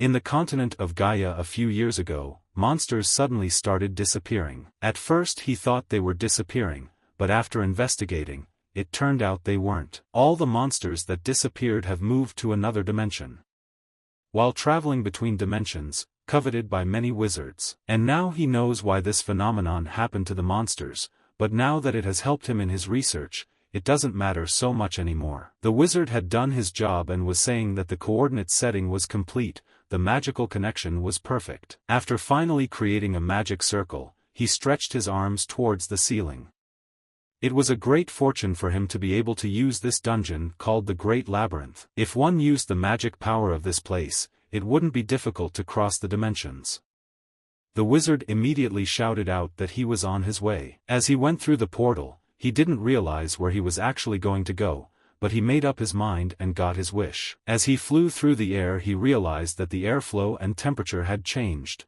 In the continent of Gaia a few years ago, monsters suddenly started disappearing. At first he thought they were disappearing, but after investigating, it turned out they weren't. All the monsters that disappeared have moved to another dimension. While traveling between dimensions, coveted by many wizards. And now he knows why this phenomenon happened to the monsters, but now that it has helped him in his research, it doesn't matter so much anymore. The wizard had done his job and was saying that the coordinate setting was complete, the magical connection was perfect. After finally creating a magic circle, he stretched his arms towards the ceiling. It was a great fortune for him to be able to use this dungeon called the Great Labyrinth. If one used the magic power of this place, it wouldn't be difficult to cross the dimensions. The wizard immediately shouted out that he was on his way. As he went through the portal, he didn't realize where he was actually going to go, but he made up his mind and got his wish. As he flew through the air, he realized that the airflow and temperature had changed.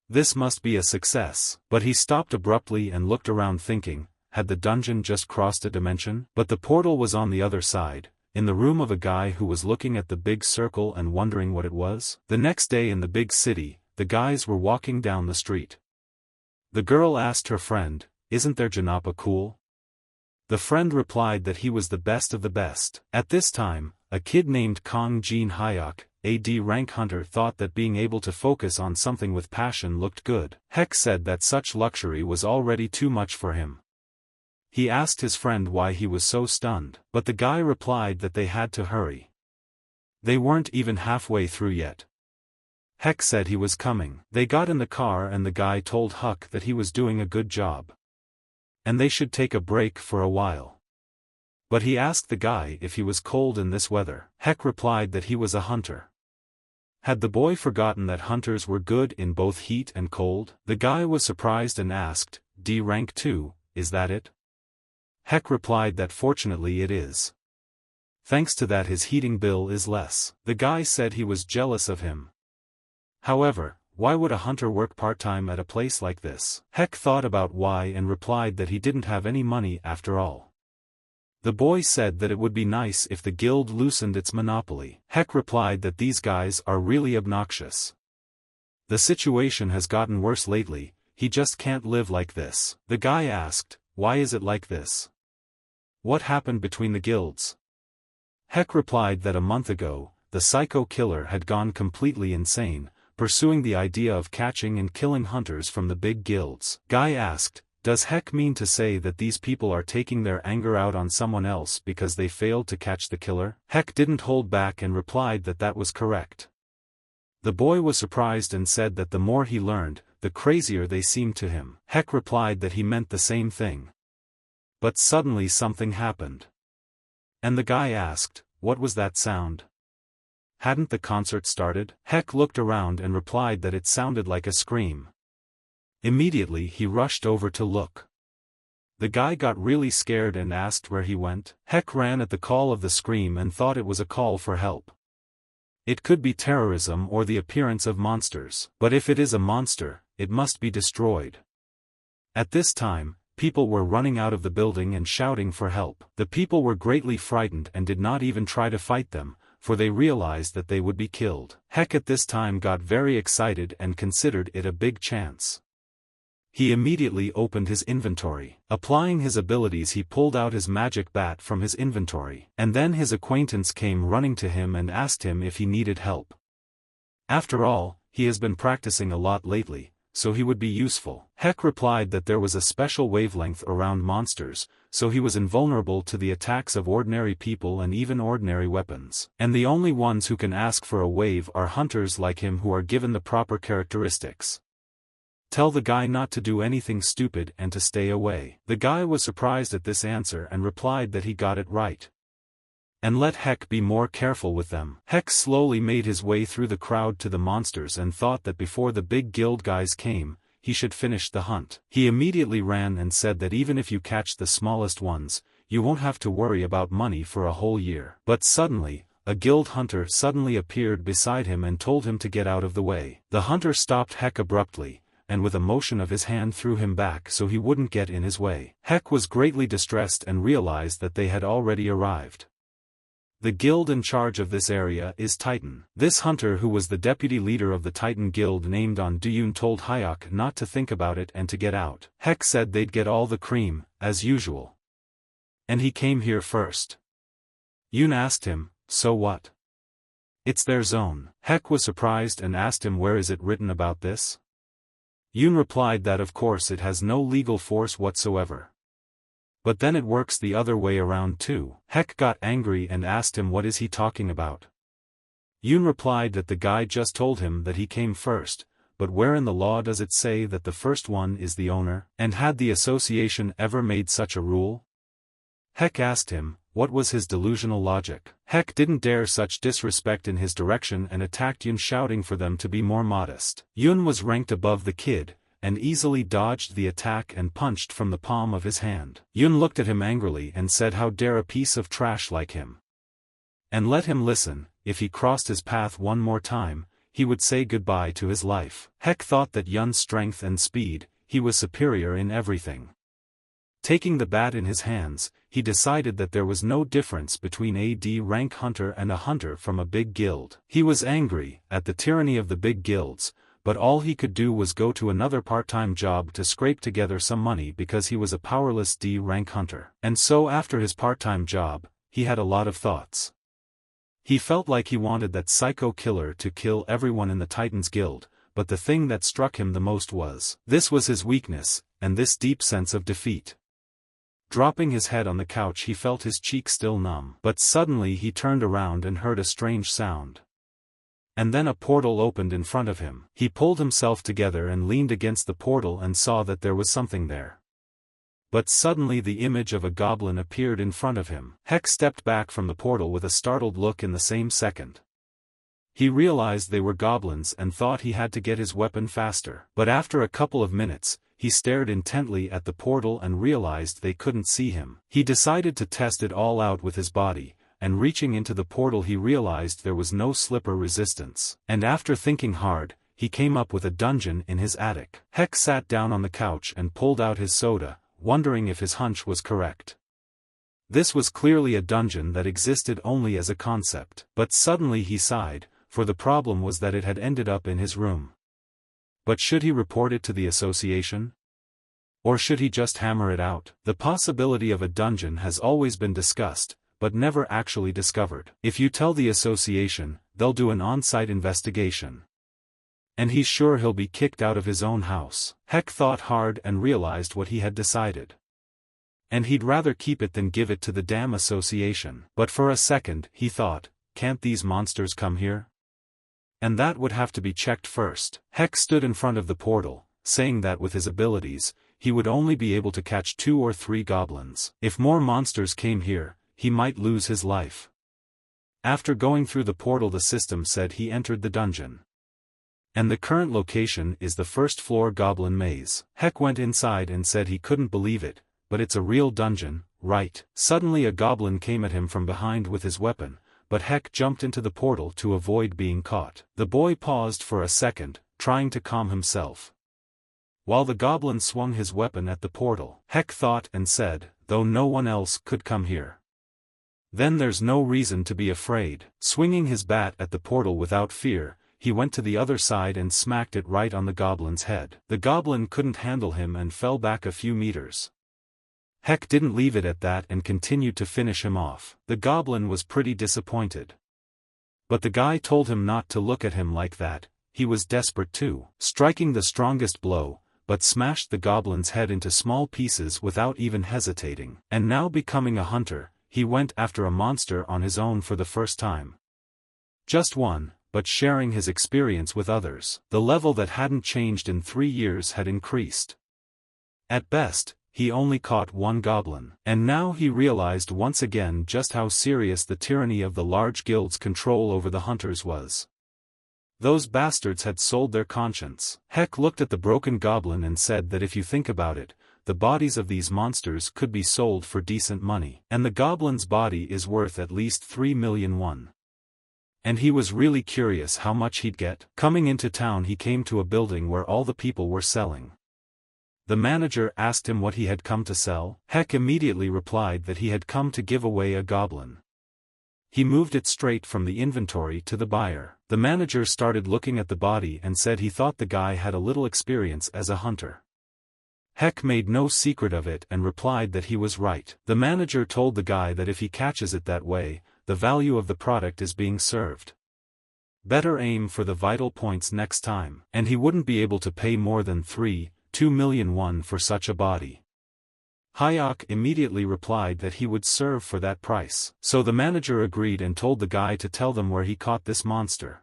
This must be a success. But he stopped abruptly and looked around thinking, had the dungeon just crossed a dimension? But the portal was on the other side, in the room of a guy who was looking at the big circle and wondering what it was. The next day in the big city, the guys were walking down the street. The girl asked her friend, "Isn't their Janapa cool?" The friend replied that he was the best of the best. At this time, a kid named Kong Jin Hyuk, a D-rank hunter, thought that being able to focus on something with passion looked good. Heck said that such luxury was already too much for him. He asked his friend why he was so stunned, but the guy replied that they had to hurry. They weren't even halfway through yet. Heck said he was coming. They got in the car and the guy told Huck that he was doing a good job, and they should take a break for a while. But he asked the guy if he was cold in this weather. Heck replied that he was a hunter. Had the boy forgotten that hunters were good in both heat and cold? The guy was surprised and asked, "D-rank 2, is that it?" Heck replied that fortunately it is. Thanks to that his heating bill is less. The guy said he was jealous of him. However, why would a hunter work part-time at a place like this? Heck thought about why and replied that he didn't have any money after all. The boy said that it would be nice if the guild loosened its monopoly. Heck replied that these guys are really obnoxious. The situation has gotten worse lately, he just can't live like this. The guy asked, "Why is it like this? What happened between the guilds?" Heck replied that a month ago, the psycho killer had gone completely insane, pursuing the idea of catching and killing hunters from the big guilds. Guy asked, "Does Heck mean to say that these people are taking their anger out on someone else because they failed to catch the killer?" Heck didn't hold back and replied that that was correct. The boy was surprised and said that the more he learned, the crazier they seemed to him. Heck replied that he meant the same thing. But suddenly something happened. And the guy asked, "What was that sound? Hadn't the concert started?" Heck looked around and replied that it sounded like a scream. Immediately he rushed over to look. The guy got really scared and asked where he went. Heck ran at the call of the scream and thought it was a call for help. It could be terrorism or the appearance of monsters. But if it is a monster, it must be destroyed. At this time, people were running out of the building and shouting for help. The people were greatly frightened and did not even try to fight them, for they realized that they would be killed. Heck at this time got very excited and considered it a big chance. He immediately opened his inventory. Applying his abilities, he pulled out his magic bat from his inventory. And then his acquaintance came running to him and asked him if he needed help. After all, he has been practicing a lot lately, so he would be useful. Heck replied that there was a special wavelength around monsters, so he was invulnerable to the attacks of ordinary people and even ordinary weapons. And the only ones who can ask for a wave are hunters like him who are given the proper characteristics. Tell the guy not to do anything stupid and to stay away. The guy was surprised at this answer and replied that he got it right. And let Heck be more careful with them. Heck slowly made his way through the crowd to the monsters and thought that before the big guild guys came, he should finish the hunt. He immediately ran and said that even if you catch the smallest ones, you won't have to worry about money for a whole year. But suddenly, a guild hunter suddenly appeared beside him and told him to get out of the way. The hunter stopped Heck abruptly, and with a motion of his hand threw him back so he wouldn't get in his way. Heck was greatly distressed and realized that they had already arrived. The guild in charge of this area is Titan. This hunter, who was the deputy leader of the Titan guild named On Duyun, told Hyuk not to think about it and to get out. Hek said they'd get all the cream, as usual. And he came here first. Yoon asked him, so what? It's their zone. Hek was surprised and asked him where is it written about this? Yoon replied that of course it has no legal force whatsoever. But then it works the other way around too. Hek got angry and asked him what is he talking about. Yoon replied that the guy just told him that he came first, but where in the law does it say that the first one is the owner, and had the association ever made such a rule? Hek asked him, what was his delusional logic? Hek didn't dare such disrespect in his direction and attacked Yoon, shouting for them to be more modest. Yoon was ranked above the kid, and easily dodged the attack and punched from the palm of his hand. Yoon looked at him angrily and said how dare a piece of trash like him. And let him listen, if he crossed his path one more time, he would say goodbye to his life. Hek thought that Yoon's strength and speed, he was superior in everything. Taking the bat in his hands, he decided that there was no difference between a D-rank hunter and a hunter from a big guild. He was angry at the tyranny of the big guilds, but all he could do was go to another part-time job to scrape together some money because he was a powerless D-rank hunter. And so after his part-time job, he had a lot of thoughts. He felt like he wanted that psycho killer to kill everyone in the Titans Guild, but the thing that struck him the most was, this was his weakness, and this deep sense of defeat. Dropping his head on the couch, he felt his cheek still numb. But suddenly he turned around and heard a strange sound. And then a portal opened in front of him. He pulled himself together and leaned against the portal and saw that there was something there. But suddenly the image of a goblin appeared in front of him. Hek stepped back from the portal with a startled look in the same second. He realized they were goblins and thought he had to get his weapon faster. But after a couple of minutes, he stared intently at the portal and realized they couldn't see him. He decided to test it all out with his body, and reaching into the portal he realized there was no slipper resistance. And after thinking hard, he came up with a dungeon in his attic. Hek sat down on the couch and pulled out his soda, wondering if his hunch was correct. This was clearly a dungeon that existed only as a concept. But suddenly he sighed, for the problem was that it had ended up in his room. But should he report it to the association? Or should he just hammer it out? The possibility of a dungeon has always been discussed, but never actually discovered. If you tell the association, they'll do an on-site investigation. And he's sure he'll be kicked out of his own house. Hek thought hard and realized what he had decided. And he'd rather keep it than give it to the damn association. But for a second, he thought, can't these monsters come here? And that would have to be checked first. Hek stood in front of the portal, saying that with his abilities, he would only be able to catch 2 or 3 goblins. If more monsters came here, he might lose his life. After going through the portal, the system said he entered the dungeon. And the current location is the first floor goblin maze. Hek went inside and said he couldn't believe it, but it's a real dungeon, right? Suddenly a goblin came at him from behind with his weapon, but Hek jumped into the portal to avoid being caught. The boy paused for a second, trying to calm himself. While the goblin swung his weapon at the portal, Hek thought and said, though no one else could come here, then there's no reason to be afraid. Swinging his bat at the portal without fear, he went to the other side and smacked it right on the goblin's head. The goblin couldn't handle him and fell back a few meters. Hek didn't leave it at that and continued to finish him off. The goblin was pretty disappointed. But the guy told him not to look at him like that, he was desperate too. Striking the strongest blow, but smashed the goblin's head into small pieces without even hesitating. And now becoming a hunter, he went after a monster on his own for the first time. Just one, but sharing his experience with others. The level that hadn't changed in 3 years had increased. At best, he only caught 1 goblin. And now he realized once again just how serious the tyranny of the large guild's control over the hunters was. Those bastards had sold their conscience. Hek looked at the broken goblin and said that if you think about it, the bodies of these monsters could be sold for decent money. And the goblin's body is worth at least 3 million won. And he was really curious how much he'd get. Coming into town, he came to a building where all the people were selling. The manager asked him what he had come to sell. Hek immediately replied that he had come to give away a goblin. He moved it straight from the inventory to the buyer. The manager started looking at the body and said he thought the guy had a little experience as a hunter. Heck made no secret of it and replied that he was right. The manager told the guy that if he catches it that way, the value of the product is being served. Better aim for the vital points next time, and he wouldn't be able to pay more than 2 million won for such a body. Hyok immediately replied that he would serve for that price. So the manager agreed and told the guy to tell them where he caught this monster.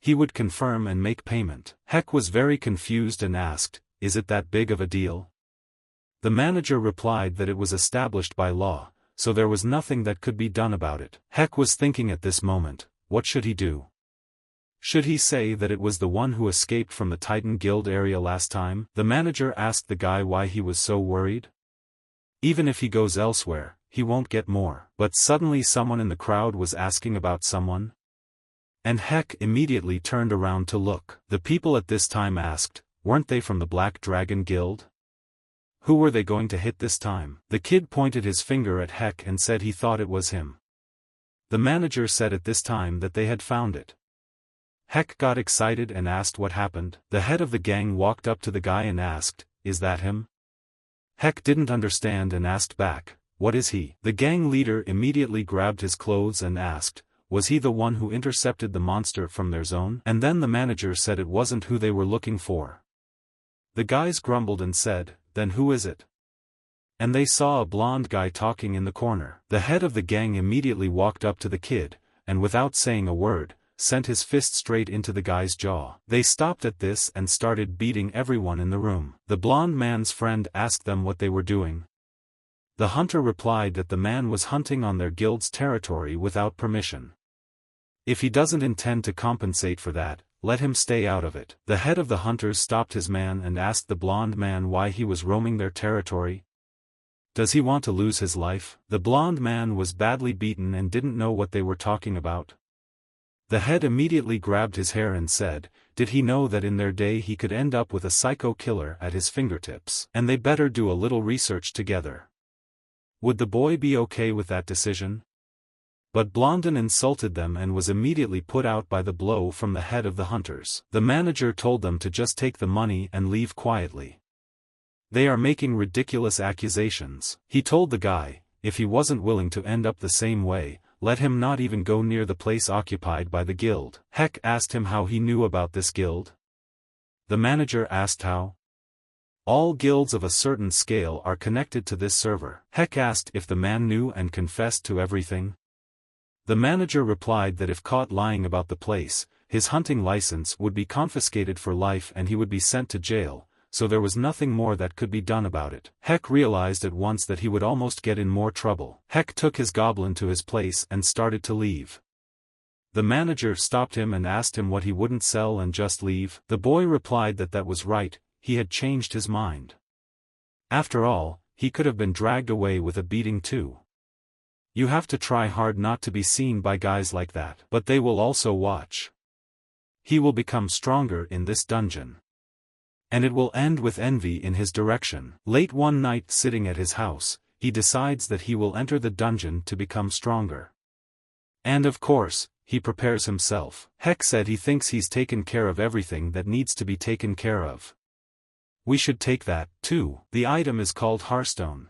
He would confirm and make payment. Heck was very confused and asked, "Is it that big of a deal?" The manager replied that it was established by law, so there was nothing that could be done about it. Heck was thinking at this moment, what should he do? Should he say that it was the one who escaped from the Titan Guild area last time? The manager asked the guy why he was so worried. Even if he goes elsewhere, he won't get more. But suddenly someone in the crowd was asking about someone. And Heck immediately turned around to look. The people at this time asked, weren't they from the Black Dragon Guild? Who were they going to hit this time? The kid pointed his finger at Heck and said he thought it was him. The manager said at this time that they had found it. Heck got excited and asked what happened. The head of the gang walked up to the guy and asked, "Is that him?" Heck didn't understand and asked back, "What is he?" The gang leader immediately grabbed his clothes and asked, was he the one who intercepted the monster from their zone? And then the manager said it wasn't who they were looking for. The guys grumbled and said, "Then who is it?" And they saw a blonde guy talking in the corner. The head of the gang immediately walked up to the kid, and without saying a word, sent his fist straight into the guy's jaw. They stopped at this and started beating everyone in the room. The blonde man's friend asked them what they were doing. The hunter replied that the man was hunting on their guild's territory without permission. If he doesn't intend to compensate for that, let him stay out of it. The head of the hunters stopped his man and asked the blonde man why he was roaming their territory. Does he want to lose his life? The blonde man was badly beaten and didn't know what they were talking about. The head immediately grabbed his hair and said, did he know that in their day he could end up with a psycho killer at his fingertips? And they better do a little research together. Would the boy be okay with that decision? But Blondin insulted them and was immediately put out by the blow from the head of the hunters. The manager told them to just take the money and leave quietly. They are making ridiculous accusations. He told the guy, if he wasn't willing to end up the same way, let him not even go near the place occupied by the guild. Heck asked him how he knew about this guild. The manager asked how. All guilds of a certain scale are connected to this server. Heck asked if the man knew and confessed to everything. The manager replied that if caught lying about the place, his hunting license would be confiscated for life and he would be sent to jail, so there was nothing more that could be done about it. Heck realized at once that he would almost get in more trouble. Heck took his goblin to his place and started to leave. The manager stopped him and asked him what he wouldn't sell and just leave. The boy replied that that was right, he had changed his mind. After all, he could have been dragged away with a beating too. You have to try hard not to be seen by guys like that. But they will also watch. He will become stronger in this dungeon. And it will end with envy in his direction. Late one night sitting at his house, he decides that he will enter the dungeon to become stronger. And of course, he prepares himself. Heck said he thinks he's taken care of everything that needs to be taken care of. We should take that, too. The item is called Hearthstone.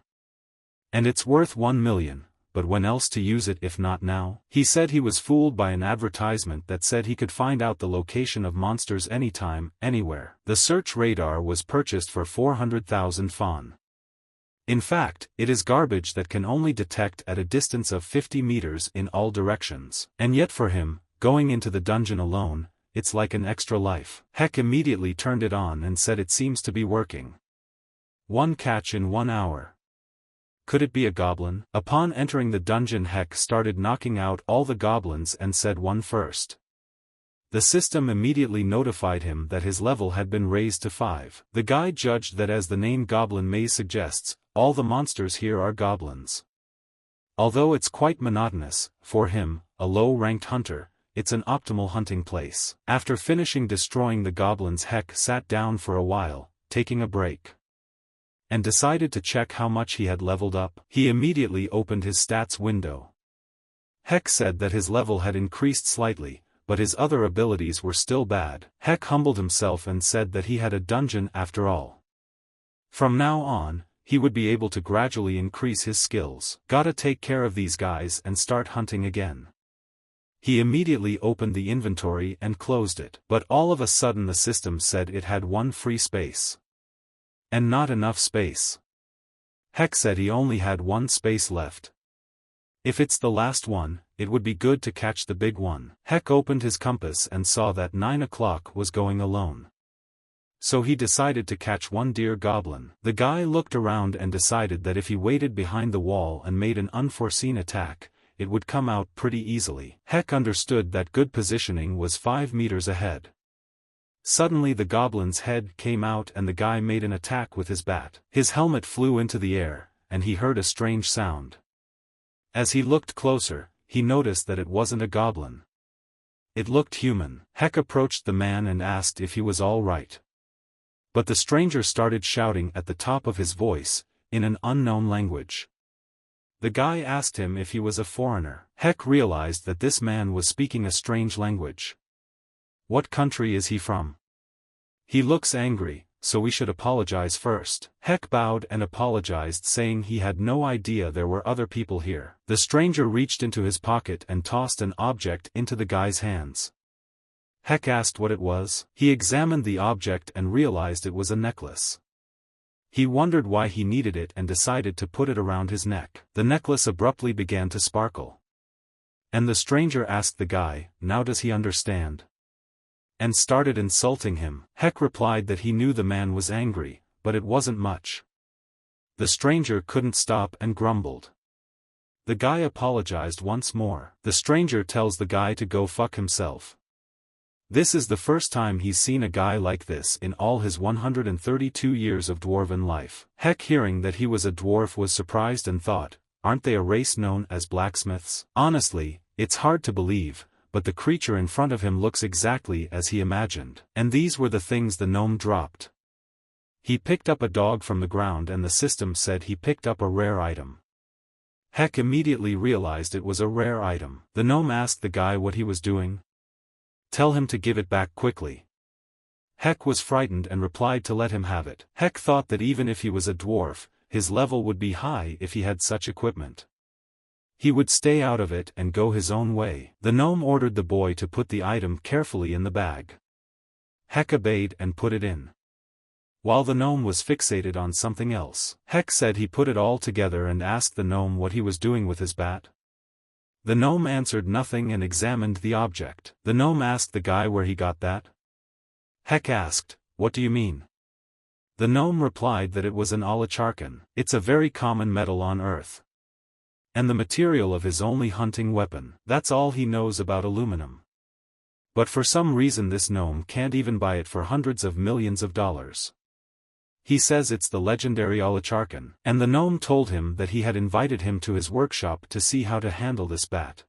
And it's worth 1 million. But when else to use it if not now? He said he was fooled by an advertisement that said he could find out the location of monsters anytime, anywhere. The search radar was purchased for 400,000 fon. In fact, it is garbage that can only detect at a distance of 50 meters in all directions. And yet for him, going into the dungeon alone, it's like an extra life. Heck immediately turned it on and said it seems to be working. 1 catch in 1 hour. Could it be a goblin? Upon entering the dungeon, Heck started knocking out all the goblins and said one first. The system immediately notified him that his level had been raised to 5. The guy judged that as the name Goblin Maze suggests, all the monsters here are goblins. Although it's quite monotonous, for him, a low-ranked hunter, it's an optimal hunting place. After finishing destroying the goblins, Heck sat down for a while, taking a break. And decided to check how much he had leveled up. He immediately opened his stats window. Heck said that his level had increased slightly, but his other abilities were still bad. Heck humbled himself and said that he had a dungeon after all. From now on, he would be able to gradually increase his skills. Gotta take care of these guys and start hunting again. He immediately opened the inventory and closed it. But all of a sudden the system said it had one free space. And not enough space. Heck said he only had one space left. If it's the last one, it would be good to catch the big one. Heck opened his compass and saw that 9 o'clock was going alone. So he decided to catch one deer goblin. The guy looked around and decided that if he waited behind the wall and made an unforeseen attack, it would come out pretty easily. Heck understood that good positioning was 5 meters ahead. Suddenly the goblin's head came out and the guy made an attack with his bat. His helmet flew into the air, and he heard a strange sound. As he looked closer, he noticed that it wasn't a goblin. It looked human. Heck approached the man and asked if he was all right. But the stranger started shouting at the top of his voice, in an unknown language. The guy asked him if he was a foreigner. Heck realized that this man was speaking a strange language. What country is he from? He looks angry, so we should apologize first. Heck bowed and apologized, saying he had no idea there were other people here. The stranger reached into his pocket and tossed an object into the guy's hands. Heck asked what it was. He examined the object and realized it was a necklace. He wondered why he needed it and decided to put it around his neck. The necklace abruptly began to sparkle. And the stranger asked the guy, "Now does he understand?" And started insulting him. Heck replied that he knew the man was angry, but it wasn't much. The stranger couldn't stop and grumbled. The guy apologized once more. The stranger tells the guy to go fuck himself. This is the first time he's seen a guy like this in all his 132 years of dwarven life. Heck, hearing that he was a dwarf, was surprised and thought, aren't they a race known as blacksmiths? Honestly, it's hard to believe, but the creature in front of him looks exactly as he imagined. And these were the things the gnome dropped. He picked up a dog from the ground and the system said he picked up a rare item. Heck immediately realized it was a rare item. The gnome asked the guy what he was doing. Tell him to give it back quickly. Heck was frightened and replied to let him have it. Heck thought that even if he was a dwarf, his level would be high if he had such equipment. He would stay out of it and go his own way. The gnome ordered the boy to put the item carefully in the bag. Heck obeyed and put it in. While the gnome was fixated on something else, Heck said he put it all together and asked the gnome what he was doing with his bat. The gnome answered nothing and examined the object. The gnome asked the guy where he got that. Heck asked, "What do you mean?" The gnome replied that it was an alicharkan. It's a very common metal on Earth. And the material of his only hunting weapon. That's all he knows about aluminum. But for some reason this gnome can't even buy it for hundreds of millions of dollars. He says it's the legendary alicharkan, and the gnome told him that he had invited him to his workshop to see how to handle this bat.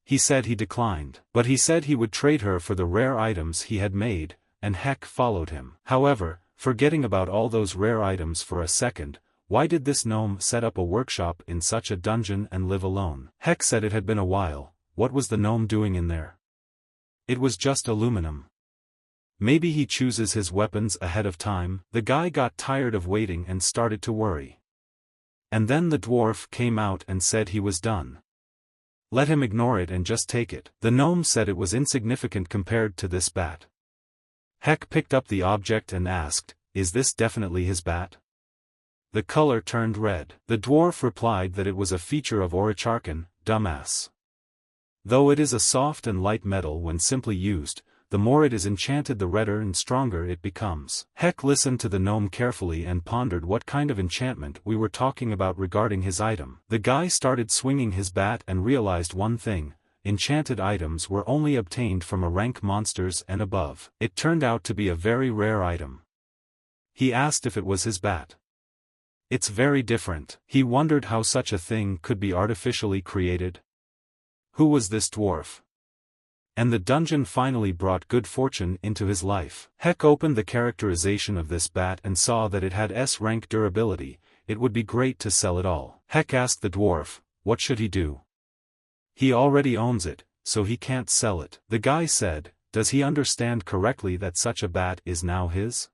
He said he declined, but he said he would trade her for the rare items he had made, and Heck followed him. However, forgetting about all those rare items for a second, why did this gnome set up a workshop in such a dungeon and live alone? Heck said it had been a while. What was the gnome doing in there? It was just aluminum. Maybe he chooses his weapons ahead of time. The guy got tired of waiting and started to worry. And then the dwarf came out and said he was done. Let him ignore it and just take it. The gnome said it was insignificant compared to this bat. Heck picked up the object and asked, "Is this definitely his bat?" The color turned red. The dwarf replied that it was a feature of alicharkan, dumbass. Though it is a soft and light metal when simply used, the more it is enchanted the redder and stronger it becomes. Heck listened to the gnome carefully and pondered what kind of enchantment we were talking about regarding his item. The guy started swinging his bat and realized one thing: enchanted items were only obtained from a rank monsters and above. It turned out to be a very rare item. He asked if it was his bat. It's very different. He wondered how such a thing could be artificially created. Who was this dwarf? And the dungeon finally brought good fortune into his life. Heck opened the characterization of this bat and saw that it had S-rank durability. It would be great to sell it all. Heck asked the dwarf, what should he do? He already owns it, so he can't sell it. The guy said, does he understand correctly that such a bat is now his?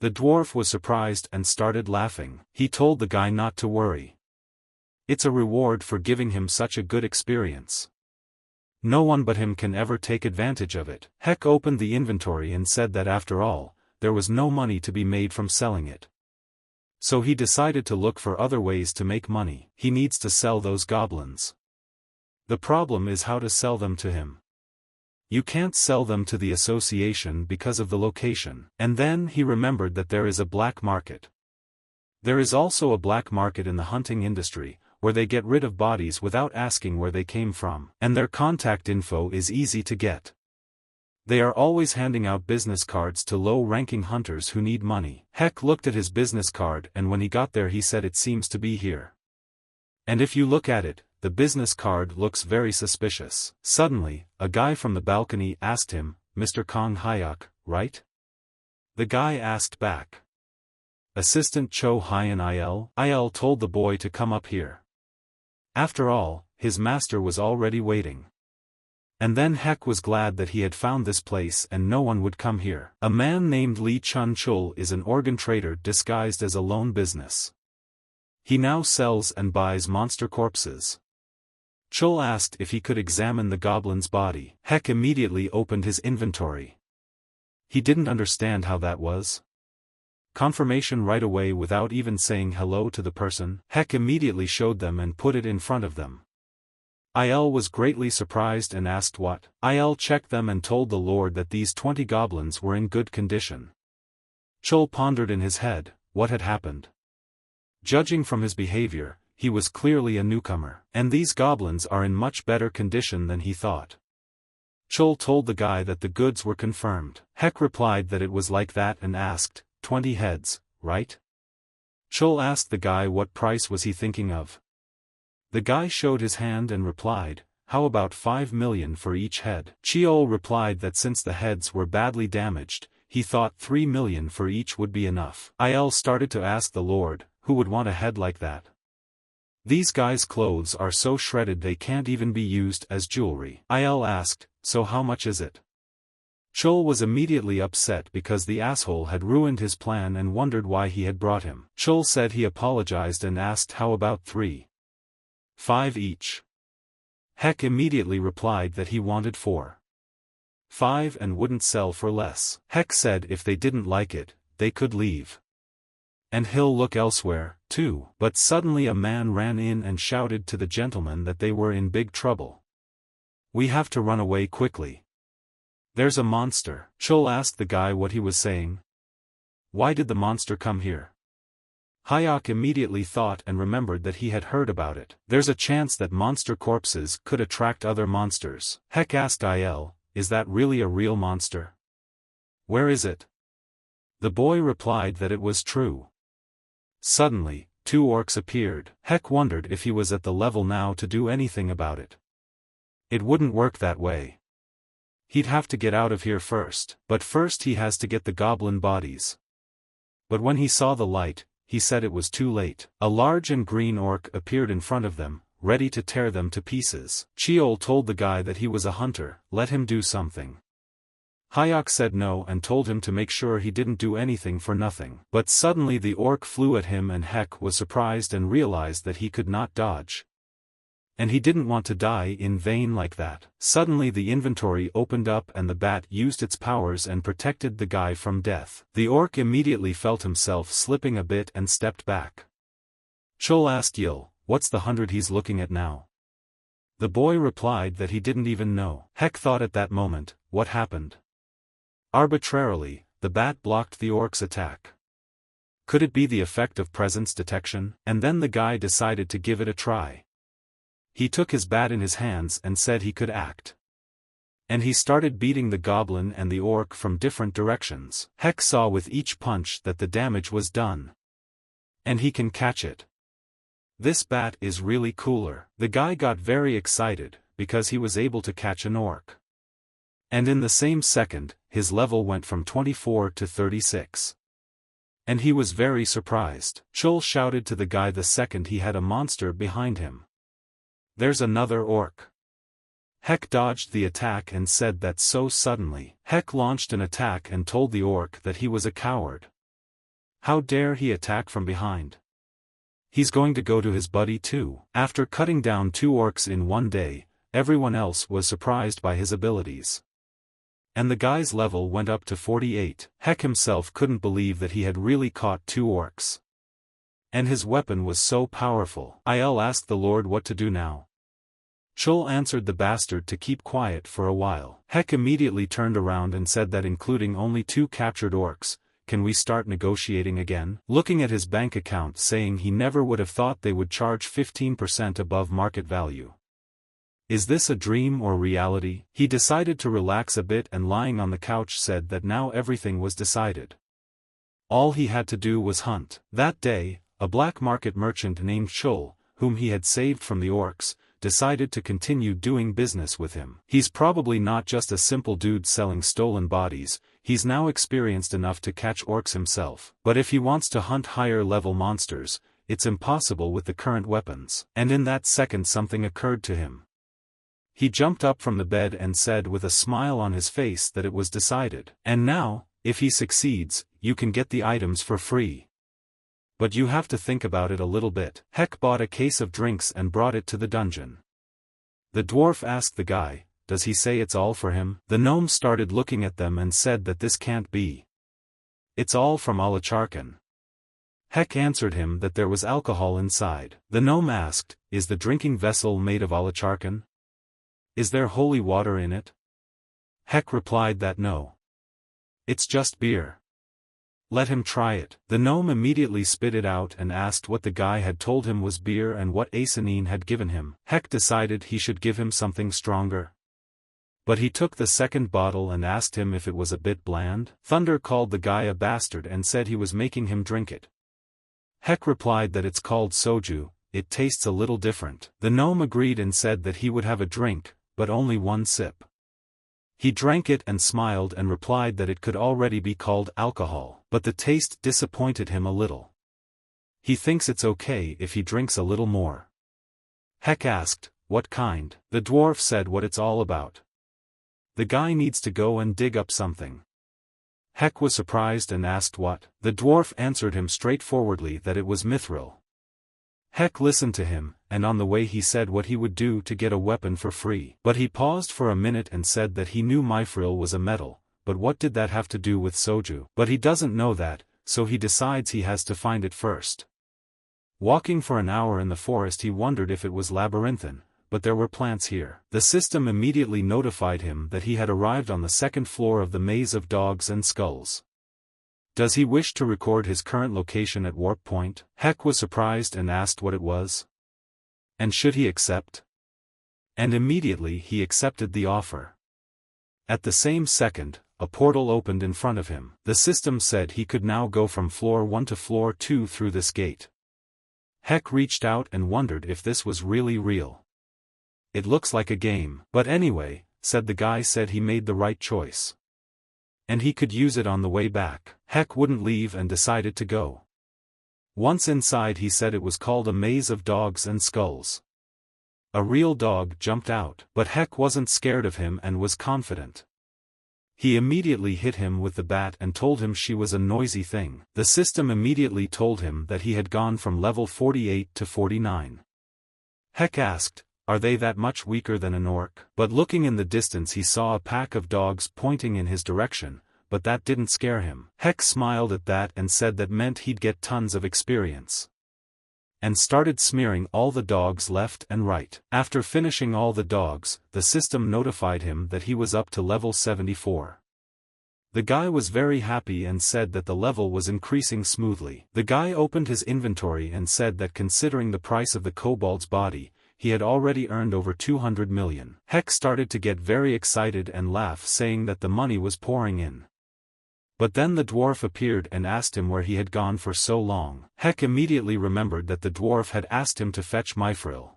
The dwarf was surprised and started laughing. He told the guy not to worry. It's a reward for giving him such a good experience. No one but him can ever take advantage of it. Heck opened the inventory and said that after all, there was no money to be made from selling it. So he decided to look for other ways to make money. He needs to sell those goblins. The problem is how to sell them to him. You can't sell them to the association because of the location. And then he remembered that there is a black market. There is also a black market in the hunting industry, where they get rid of bodies without asking where they came from. And their contact info is easy to get. They are always handing out business cards to low-ranking hunters who need money. Heck looked at his business card, and when he got there he said it seems to be here. And if you look at it, the business card looks very suspicious. Suddenly, a guy from the balcony asked him, Mr. Kong Hyuk, right? The guy asked back. Assistant Cho Hyun Il? Il told the boy to come up here. After all, his master was already waiting. And then Heck was glad that he had found this place and no one would come here. A man named Lee Chun-chul is an organ trader disguised as a loan business. He now sells and buys monster corpses. Chul asked if he could examine the goblin's body. Heck immediately opened his inventory. He didn't understand how that was. Confirmation right away without even saying hello to the person. Heck immediately showed them and put it in front of them. Il was greatly surprised and asked what. Il checked them and told the Lord that these 20 goblins were in good condition. Chul pondered in his head, what had happened. Judging from his behavior, he was clearly a newcomer. And these goblins are in much better condition than he thought. Chul told the guy that the goods were confirmed. Heck replied that it was like that and asked, 20 heads, right? Chul asked the guy what price was he thinking of. The guy showed his hand and replied, how about 5 million for each head? Cheol replied that since the heads were badly damaged, he thought 3 million for each would be enough. Il started to ask the Lord, who would want a head like that? These guys' clothes are so shredded they can't even be used as jewelry. Il asked, so how much is it? Chul was immediately upset because the asshole had ruined his plan and wondered why he had brought him. Chul said he apologized and asked how about 3. 5 each. Heck immediately replied that he wanted 4. 5 and wouldn't sell for less. Heck said if they didn't like it, they could leave. And he'll look elsewhere, too. But suddenly a man ran in and shouted to the gentleman that they were in big trouble. We have to run away quickly. There's a monster. Chul asked the guy what he was saying. Why did the monster come here? Hyuk immediately thought and remembered that he had heard about it. There's a chance that monster corpses could attract other monsters. Heck asked Il, is that really a real monster? Where is it? The boy replied that it was true. Suddenly, 2 orcs appeared. Heck wondered if he was at the level now to do anything about it. It wouldn't work that way. He'd have to get out of here first. But first he has to get the goblin bodies. But when he saw the light, he said it was too late. A large and green orc appeared in front of them, ready to tear them to pieces. Cheol told the guy that he was a hunter, let him do something. Hyuk said no and told him to make sure he didn't do anything for nothing. But suddenly the orc flew at him and Heck was surprised and realized that he could not dodge. And he didn't want to die in vain like that. Suddenly the inventory opened up and the bat used its powers and protected the guy from death. The orc immediately felt himself slipping a bit and stepped back. Chul asked Yil, what's the 100 he's looking at now? The boy replied that he didn't even know. Heck thought at that moment, what happened? Arbitrarily, the bat blocked the orc's attack. Could it be the effect of presence detection? And then the guy decided to give it a try. He took his bat in his hands and said he could act. And he started beating the goblin and the orc from different directions. Heck saw with each punch that the damage was done. And he can catch it. This bat is really cooler. The guy got very excited, because he was able to catch an orc. And in the same second, his level went from 24 to 36. And he was very surprised. Chul shouted to the guy the second he had a monster behind him. There's another orc. Heck dodged the attack and said that so suddenly. Heck launched an attack and told the orc that he was a coward. How dare he attack from behind? He's going to go to his buddy too. After cutting down 2 orcs in one day, everyone else was surprised by his abilities. And the guy's level went up to 48. Heck himself couldn't believe that he had really caught 2 orcs. And his weapon was so powerful. I'll ask the Lord what to do now. Chul answered the bastard to keep quiet for a while. Heck immediately turned around and said that including only 2 captured orcs, can we start negotiating again? Looking at his bank account, saying he never would have thought they would charge 15% above market value. Is this a dream or reality? He decided to relax a bit and lying on the couch said that now everything was decided. All he had to do was hunt. That day, a black market merchant named Chul, whom he had saved from the orcs, decided to continue doing business with him. He's probably not just a simple dude selling stolen bodies, he's now experienced enough to catch orcs himself. But if he wants to hunt higher level monsters, it's impossible with the current weapons. And in that second something occurred to him. He jumped up from the bed and said with a smile on his face that it was decided. And now, if he succeeds, you can get the items for free. But you have to think about it a little bit. Heck bought a case of drinks and brought it to the dungeon. The dwarf asked the guy, does he say it's all for him? The gnome started looking at them and said that this can't be. It's all from Alacharkan. Heck answered him that there was alcohol inside. The gnome asked, is the drinking vessel made of Alacharkan? Is there holy water in it? Heck replied that no. It's just beer. Let him try it. The gnome immediately spit it out and asked what the guy had told him was beer and what Asinine had given him. Heck decided he should give him something stronger. But he took the second bottle and asked him if it was a bit bland. Thunder called the guy a bastard and said he was making him drink it. Heck replied that it's called soju, it tastes a little different. The gnome agreed and said that he would have a drink, but only 1 sip. He drank it and smiled and replied that it could already be called alcohol, but the taste disappointed him a little. He thinks it's okay if he drinks a little more. Heck asked, what kind? The dwarf said what it's all about. The guy needs to go and dig up something. Heck was surprised and asked what. The dwarf answered him straightforwardly that it was mithril. Heck listened to him, and on the way he said what he would do to get a weapon for free. But he paused for a minute and said that he knew mithril was a metal, but what did that have to do with soju? But he doesn't know that, so he decides he has to find it first. Walking for an hour in the forest he wondered if it was labyrinthine, but there were plants here. The system immediately notified him that he had arrived on the 2nd floor of the maze of dogs and skulls. Does he wish to record his current location at Warp Point? Heck was surprised and asked what it was. And should he accept? And immediately he accepted the offer. At the same second, a portal opened in front of him. The system said he could now go from floor 1 to floor 2 through this gate. Heck reached out and wondered if this was really real. It looks like a game. But anyway, said the guy said he made the right choice. And he could use it on the way back. Heck wouldn't leave and decided to go. Once inside he said it was called a maze of dogs and skulls. A real dog jumped out, but Heck wasn't scared of him and was confident. He immediately hit him with the bat and told him she was a noisy thing. The system immediately told him that he had gone from level 48 to 49. Heck asked, are they that much weaker than an orc? But looking in the distance he saw a pack of dogs pointing in his direction, but that didn't scare him. Heck smiled at that and said that meant he'd get tons of experience. And started smearing all the dogs left and right. After finishing all the dogs, the system notified him that he was up to level 74. The guy was very happy and said that the level was increasing smoothly. The guy opened his inventory and said that considering the price of the kobold's body, he had already earned over 200 million. Heck started to get very excited and laugh saying that the money was pouring in. But then the dwarf appeared and asked him where he had gone for so long. Heck immediately remembered that the dwarf had asked him to fetch mithril.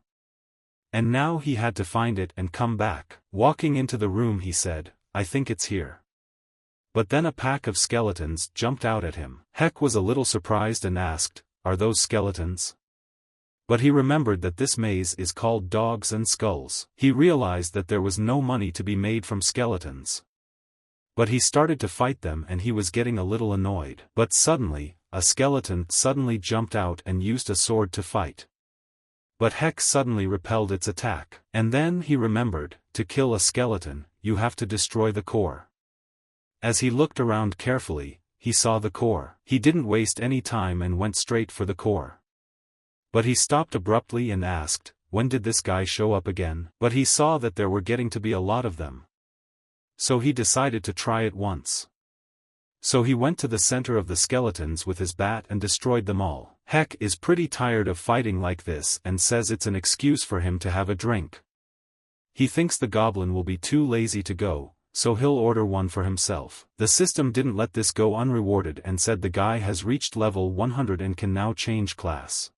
And now he had to find it and come back. Walking into the room he said, I think it's here. But then a pack of skeletons jumped out at him. Heck was a little surprised and asked, are those skeletons? But he remembered that this maze is called Dogs and Skulls. He realized that there was no money to be made from skeletons. But he started to fight them and he was getting a little annoyed. But suddenly, a skeleton suddenly jumped out and used a sword to fight. But Heck suddenly repelled its attack. And then he remembered, to kill a skeleton, you have to destroy the core. As he looked around carefully, he saw the core. He didn't waste any time and went straight for the core. But he stopped abruptly and asked, when did this guy show up again? But he saw that there were getting to be a lot of them. So he decided to try it once. So he went to the center of the skeletons with his bat and destroyed them all. Heck is pretty tired of fighting like this and says it's an excuse for him to have a drink. He thinks the goblin will be too lazy to go, so he'll order one for himself. The system didn't let this go unrewarded and said the guy has reached level 100 and can now change class.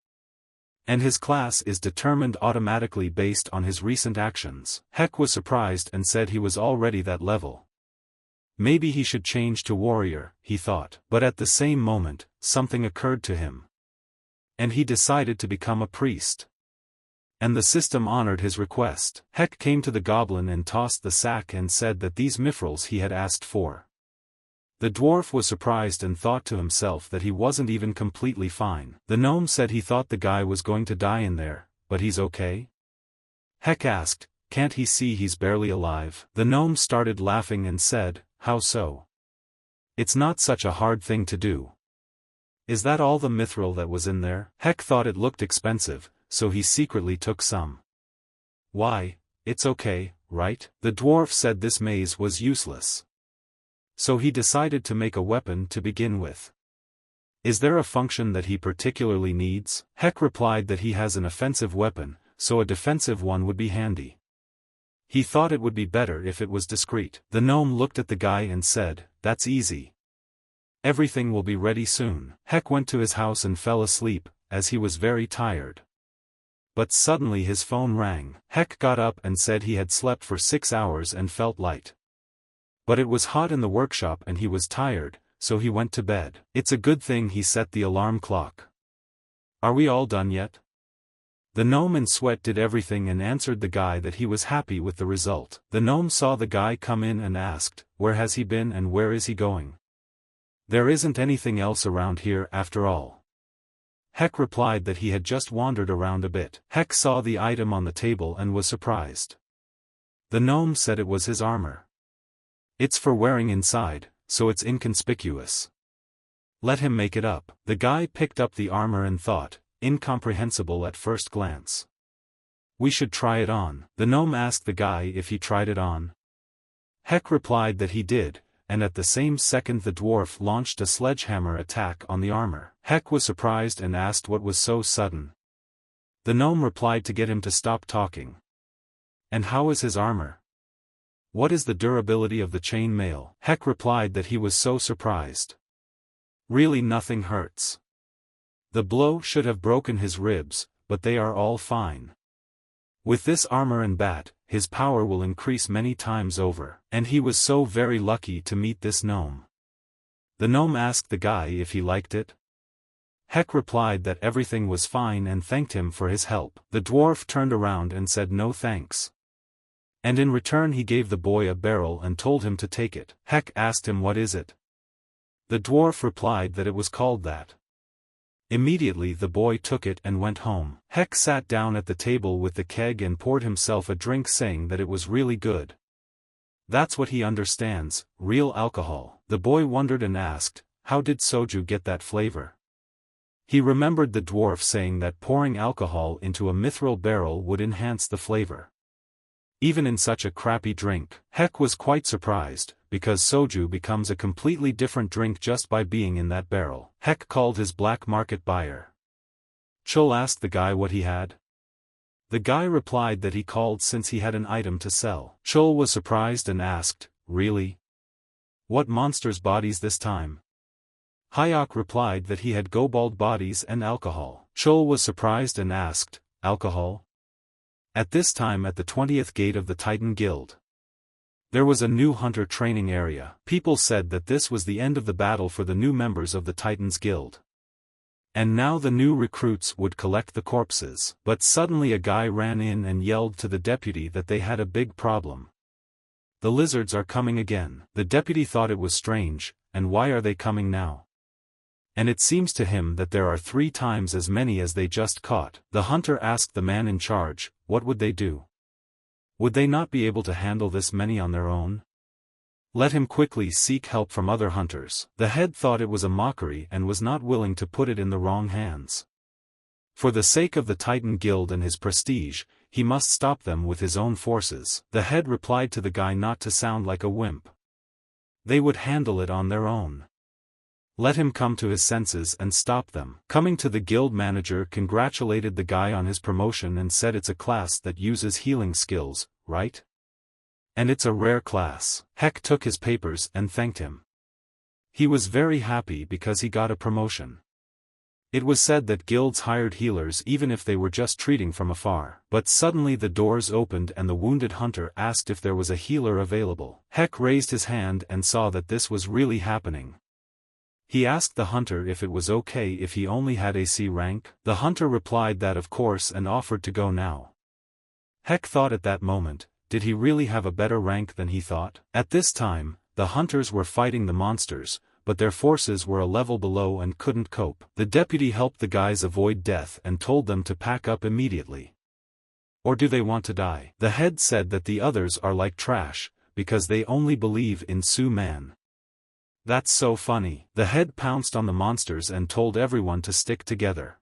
And his class is determined automatically based on his recent actions. Heck was surprised and said he was already that level. Maybe he should change to warrior, he thought. But at the same moment, something occurred to him. And he decided to become a priest. And the system honored his request. Heck came to the goblin and tossed the sack and said that these mithrils he had asked for. The dwarf was surprised and thought to himself that he wasn't even completely fine. The gnome said he thought the guy was going to die in there, but he's okay? Heck asked, can't he see he's barely alive? The gnome started laughing and said, how so? It's not such a hard thing to do. Is that all the mithril that was in there? Heck thought it looked expensive, so he secretly took some. Why, it's okay, right? The dwarf said this maze was useless. So he decided to make a weapon to begin with. Is there a function that he particularly needs? Heck replied that he has an offensive weapon, so a defensive one would be handy. He thought it would be better if it was discreet. The gnome looked at the guy and said, that's easy. Everything will be ready soon. Heck went to his house and fell asleep, as he was very tired. But suddenly his phone rang. Heck got up and said he had slept for 6 hours and felt light. But it was hot in the workshop and he was tired, so he went to bed. It's a good thing he set the alarm clock. Are we all done yet? The gnome in sweat did everything and answered the guy that he was happy with the result. The gnome saw the guy come in and asked, where has he been and where is he going? There isn't anything else around here after all. Heck replied that he had just wandered around a bit. Heck saw the item on the table and was surprised. The gnome said it was his armor. It's for wearing inside, so it's inconspicuous. Let him make it up. The guy picked up the armor and thought, incomprehensible at first glance. We should try it on. The gnome asked the guy if he tried it on. Heck replied that he did, and at the same second the dwarf launched a sledgehammer attack on the armor. Heck was surprised and asked what was so sudden. The gnome replied to get him to stop talking. And how is his armor? What is the durability of the chain mail? Heck replied that he was so surprised. Really nothing hurts. The blow should have broken his ribs, but they are all fine. With this armor and bat, his power will increase many times over. And he was so very lucky to meet this gnome. The gnome asked the guy if he liked it. Heck replied that everything was fine and thanked him for his help. The dwarf turned around and said no thanks. And in return he gave the boy a barrel and told him to take it. Heck asked him what is it. The dwarf replied that it was called that. Immediately the boy took it and went home. Heck sat down at the table with the keg and poured himself a drink saying that it was really good. That's what he understands, real alcohol. The boy wondered and asked, how did soju get that flavor? He remembered the dwarf saying that pouring alcohol into a mithril barrel would enhance the flavor. Even in such a crappy drink. Heck was quite surprised, because soju becomes a completely different drink just by being in that barrel. Heck called his black market buyer. Chul asked the guy what he had. The guy replied that he called since he had an item to sell. Chul was surprised and asked, really? What monster's bodies this time? Hayok replied that he had kobold bodies and alcohol. Chul was surprised and asked, alcohol? At this time at the 20th gate of the Titan Guild. There was a new hunter training area. People said that this was the end of the battle for the new members of the Titans Guild. And now the new recruits would collect the corpses. But suddenly a guy ran in and yelled to the deputy that they had a big problem. The lizards are coming again. The deputy thought it was strange, and why are they coming now? And it seems to him that there are 3 times as many as they just caught. The hunter asked the man in charge, what would they do? Would they not be able to handle this many on their own? Let him quickly seek help from other hunters. The head thought it was a mockery and was not willing to put it in the wrong hands. For the sake of the Titan Guild and his prestige, he must stop them with his own forces. The head replied to the guy not to sound like a wimp. They would handle it on their own. Let him come to his senses and stop them. Coming to the guild manager congratulated the guy on his promotion and said it's a class that uses healing skills, right? And it's a rare class. Heck took his papers and thanked him. He was very happy because he got a promotion. It was said that guilds hired healers even if they were just treating from afar. But suddenly the doors opened and the wounded hunter asked if there was a healer available. Heck raised his hand and saw that this was really happening. He asked the hunter if it was okay if he only had AC rank. The hunter replied that of course and offered to go now. Heck thought at that moment, did he really have a better rank than he thought? At this time, the hunters were fighting the monsters, but their forces were a level below and couldn't cope. The deputy helped the guys avoid death and told them to pack up immediately. Or do they want to die? The head said that the others are like trash, because they only believe in Su-Man. That's so funny. The head pounced on the monsters and told everyone to stick together.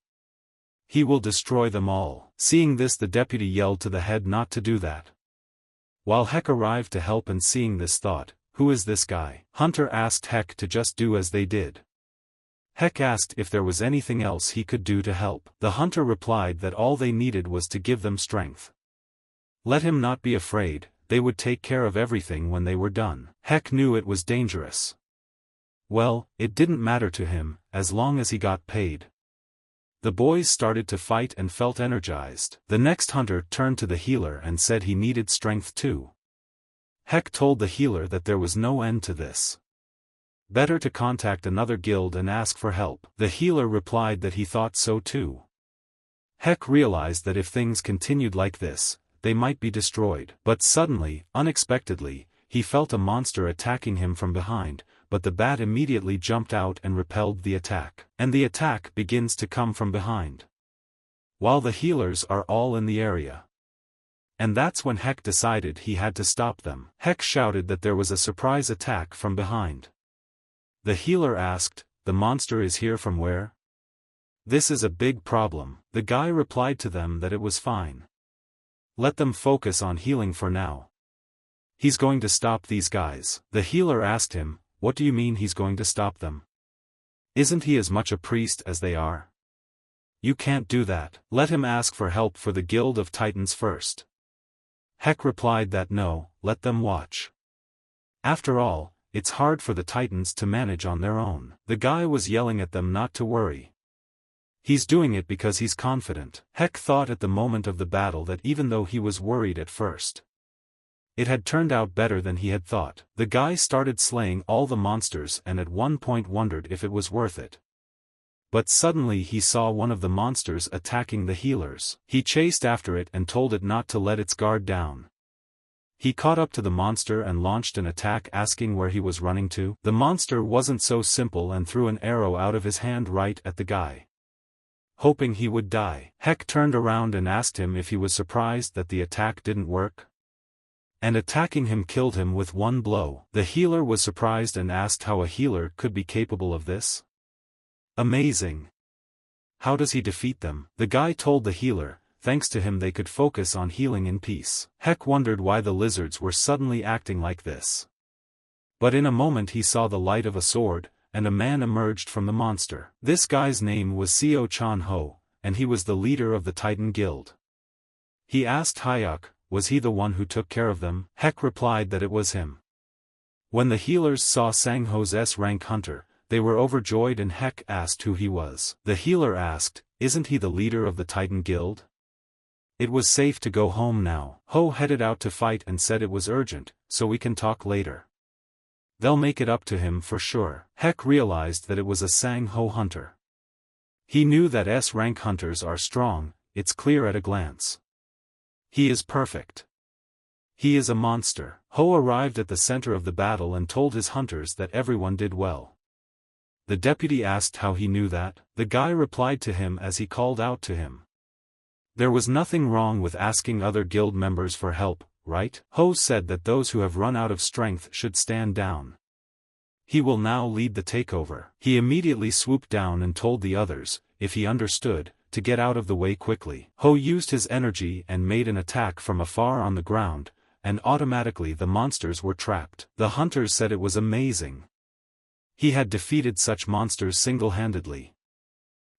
He will destroy them all. Seeing this, the deputy yelled to the head not to do that. While Heck arrived to help and seeing this thought, who is this guy? Hunter asked Heck to just do as they did. Heck asked if there was anything else he could do to help. The hunter replied that all they needed was to give them strength. Let him not be afraid, they would take care of everything when they were done. Heck knew it was dangerous. Well, it didn't matter to him, as long as he got paid. The boys started to fight and felt energized. The next hunter turned to the healer and said he needed strength too. Heck told the healer that there was no end to this. Better to contact another guild and ask for help. The healer replied that he thought so too. Heck realized that if things continued like this, they might be destroyed. But suddenly, unexpectedly, he felt a monster attacking him from behind, but the bat immediately jumped out and repelled the attack. And the attack begins to come from behind, while the healers are all in the area. And that's when Heck decided he had to stop them. Heck shouted that there was a surprise attack from behind. The healer asked, "The monster is here from where?" "This is a big problem." The guy replied to them that it was fine. Let them focus on healing for now. He's going to stop these guys. The healer asked him, "What do you mean he's going to stop them? Isn't he as much a priest as they are? You can't do that. Let him ask for help for the Guild of Titans first." Heck replied that no, let them watch. After all, it's hard for the Titans to manage on their own. The guy was yelling at them not to worry. He's doing it because he's confident. Heck thought at the moment of the battle that even though he was worried at first, it had turned out better than he had thought. The guy started slaying all the monsters and at one point wondered if it was worth it. But suddenly he saw one of the monsters attacking the healers. He chased after it and told it not to let its guard down. He caught up to the monster and launched an attack asking where he was running to. The monster wasn't so simple and threw an arrow out of his hand right at the guy, hoping he would die. Heck turned around and asked him if he was surprised that the attack didn't work. And attacking him killed him with one blow. The healer was surprised and asked how a healer could be capable of this. Amazing. How does he defeat them? The guy told the healer, thanks to him they could focus on healing in peace. Heck wondered why the lizards were suddenly acting like this. But in a moment he saw the light of a sword, and a man emerged from the monster. This guy's name was Seo Chan Ho, and he was the leader of the Titan Guild. He asked Hyuk, was he the one who took care of them? Heck replied that it was him. When the healers saw Sang Ho's S-rank hunter, they were overjoyed and Heck asked who he was. The healer asked, isn't he the leader of the Titan Guild? It was safe to go home now. Ho headed out to fight and said it was urgent, so we can talk later. They'll make it up to him for sure. Heck realized that it was a Sang Ho hunter. He knew that S-rank hunters are strong, it's clear at a glance. He is perfect. He is a monster. Ho arrived at the center of the battle and told his hunters that everyone did well. The deputy asked how he knew that. The guy replied to him as he called out to him. There was nothing wrong with asking other guild members for help, right? Ho said that those who have run out of strength should stand down. He will now lead the takeover. He immediately swooped down and told the others, if he understood, to get out of the way quickly. Ho used his energy and made an attack from afar on the ground, and automatically the monsters were trapped. The hunters said it was amazing. He had defeated such monsters single-handedly.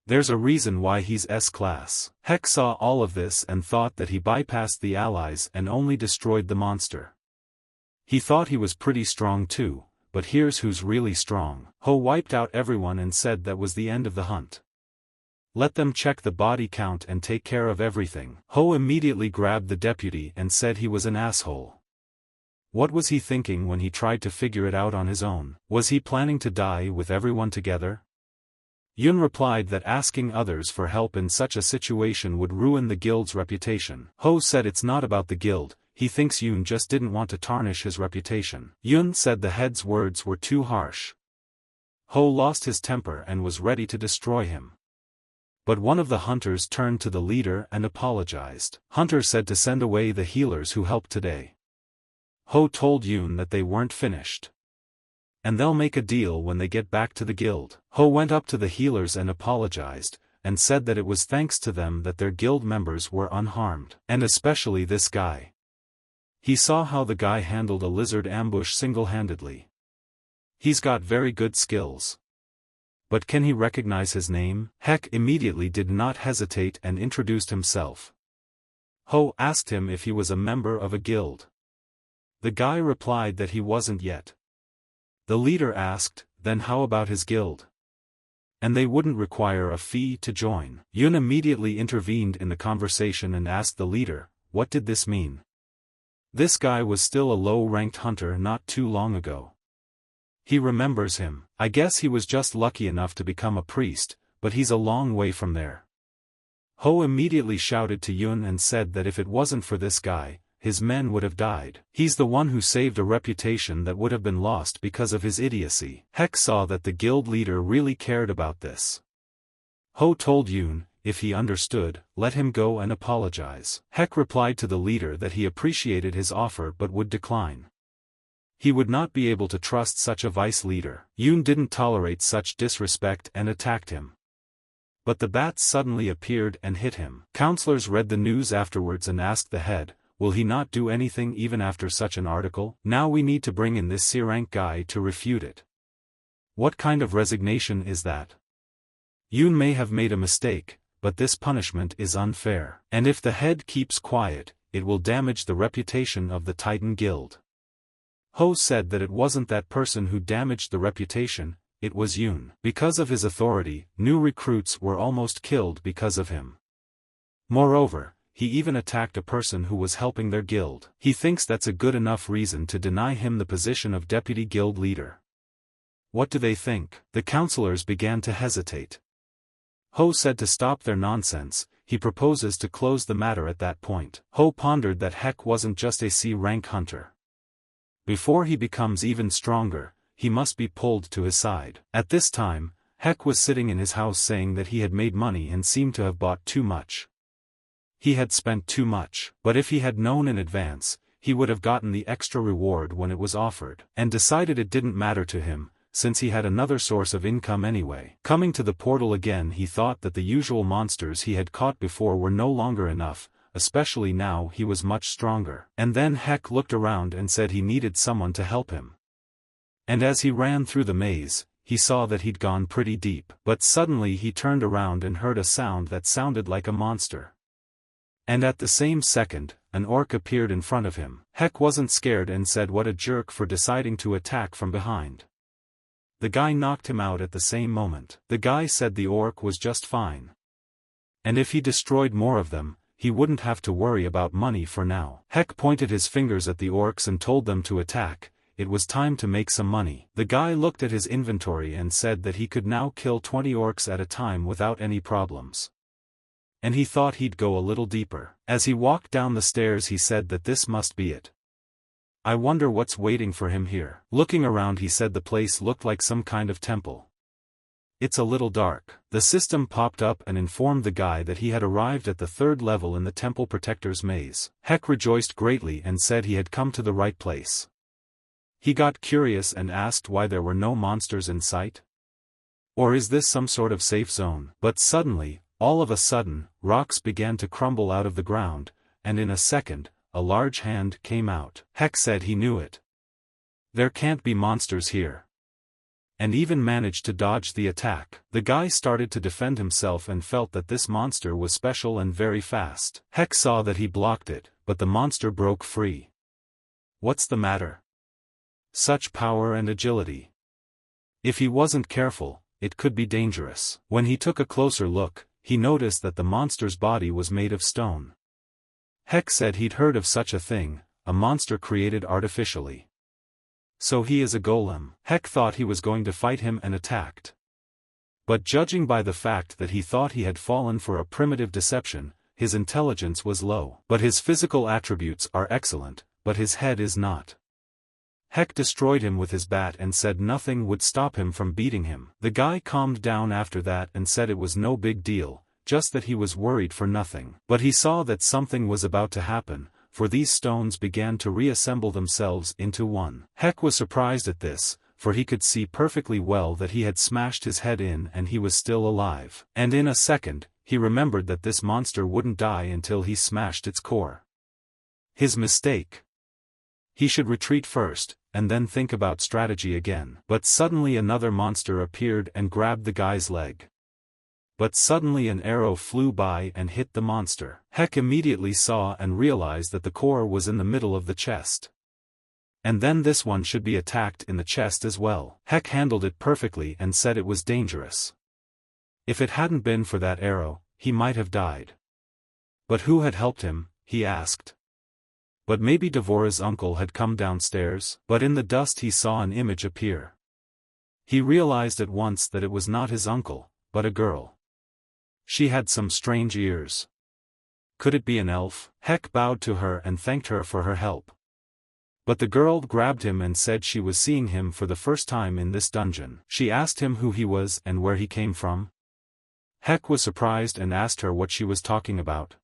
There's a reason why he's S-class. Heck saw all of this and thought that he bypassed the allies and only destroyed the monster. He thought he was pretty strong too, but here's who's really strong. Ho wiped out everyone and said that was the end of the hunt. Let them check the body count and take care of everything. Ho immediately grabbed the deputy and said he was an asshole. What was he thinking when he tried to figure it out on his own? Was he planning to die with everyone together? Yun replied that asking others for help in such a situation would ruin the guild's reputation. Ho said it's not about the guild, he thinks Yun just didn't want to tarnish his reputation. Yun said the head's words were too harsh. Ho lost his temper and was ready to destroy him. But one of the hunters turned to the leader and apologized. Hunter said to send away the healers who helped today. Ho told Yun that they weren't finished. And they'll make a deal when they get back to the guild. Ho went up to the healers and apologized, and said that it was thanks to them that their guild members were unharmed. And especially this guy. He saw how the guy handled a lizard ambush single-handedly. He's got very good skills. But can he recognize his name? Heck immediately did not hesitate and introduced himself. Ho asked him if he was a member of a guild. The guy replied that he wasn't yet. The leader asked, then how about his guild? And they wouldn't require a fee to join. Yun immediately intervened in the conversation and asked the leader, what did this mean? This guy was still a low-ranked hunter not too long ago. He remembers him. I guess he was just lucky enough to become a priest, but he's a long way from there. Ho immediately shouted to Yun and said that if it wasn't for this guy, his men would have died. He's the one who saved a reputation that would have been lost because of his idiocy. Heck saw that the guild leader really cared about this. Ho told Yun, if he understood, let him go and apologize. Heck replied to the leader that he appreciated his offer but would decline. He would not be able to trust such a vice leader. Yun didn't tolerate such disrespect and attacked him. But the bats suddenly appeared and hit him. Counselors read the news afterwards and asked the head, will he not do anything even after such an article? Now we need to bring in this C-rank guy to refute it. What kind of resignation is that? Yun may have made a mistake, but this punishment is unfair. And if the head keeps quiet, it will damage the reputation of the Titan Guild. Ho said that it wasn't that person who damaged the reputation, it was Yun. Because of his authority, new recruits were almost killed because of him. Moreover, he even attacked a person who was helping their guild. He thinks that's a good enough reason to deny him the position of deputy guild leader. What do they think? The counselors began to hesitate. Ho said to stop their nonsense, he proposes to close the matter at that point. Ho pondered that Heck wasn't just a C-rank hunter. Before he becomes even stronger, he must be pulled to his side. At this time, Heck was sitting in his house saying that he had made money and seemed to have bought too much. He had spent too much, but if he had known in advance, he would have gotten the extra reward when it was offered, and decided it didn't matter to him, since he had another source of income anyway. Coming to the portal again, he thought that the usual monsters he had caught before were no longer enough, especially now he was much stronger. And then Heck looked around and said he needed someone to help him. And as he ran through the maze, he saw that he'd gone pretty deep. But suddenly he turned around and heard a sound that sounded like a monster. And at the same second, an orc appeared in front of him. Heck wasn't scared and said what a jerk for deciding to attack from behind. The guy knocked him out at the same moment. The guy said the orc was just fine. And if he destroyed more of them, he wouldn't have to worry about money for now. Heck pointed his fingers at the orcs and told them to attack. it was time to make some money. The guy looked at his inventory and said that he could now kill 20 orcs at a time without any problems. And he thought he'd go a little deeper. As he walked down the stairs he said that this must be it. I wonder what's waiting for him here. Looking around he said the place looked like some kind of temple. It's a little dark. The system popped up and informed the guy that he had arrived at the 3rd level in the Temple Protector's maze. Heck rejoiced greatly and said he had come to the right place. He got curious and asked why there were no monsters in sight. Or is this some sort of safe zone? But suddenly, all of a sudden, rocks began to crumble out of the ground, and in a second, a large hand came out. Heck said he knew it. There can't be monsters here. And even managed to dodge the attack. The guy started to defend himself and felt that this monster was special and very fast. Heck saw that he blocked it, but the monster broke free. What's the matter? Such power and agility. If he wasn't careful, it could be dangerous. When he took a closer look, he noticed that the monster's body was made of stone. Heck said he'd heard of such a thing, a monster created artificially. So he is a golem. Heck thought he was going to fight him and attacked. But judging by the fact that he thought he had fallen for a primitive deception, his intelligence was low. But his physical attributes are excellent, but his head is not. Heck destroyed him with his bat and said nothing would stop him from beating him. The guy calmed down after that and said it was no big deal, just that he was worried for nothing. But he saw that something was about to happen, for these stones began to reassemble themselves into one. Heck was surprised at this, for he could see perfectly well that he had smashed his head in and he was still alive. And in a second, he remembered that this monster wouldn't die until he smashed its core. His mistake. He should retreat first, and then think about strategy again. But suddenly another monster appeared and grabbed the guy's leg. But suddenly an arrow flew by and hit the monster. Heck immediately saw and realized that the core was in the middle of the chest. And then this one should be attacked in the chest as well. Heck handled it perfectly and said it was dangerous. If it hadn't been for that arrow, he might have died. But who had helped him, he asked. But maybe Devora's uncle had come downstairs. But in the dust he saw an image appear. He realized at once that it was not his uncle, but a girl. She had some strange ears. Could it be an elf? Heck bowed to her and thanked her for her help. But the girl grabbed him and said she was seeing him for the first time in this dungeon. She asked him who he was and where he came from. Heck was surprised and asked her what she was talking about.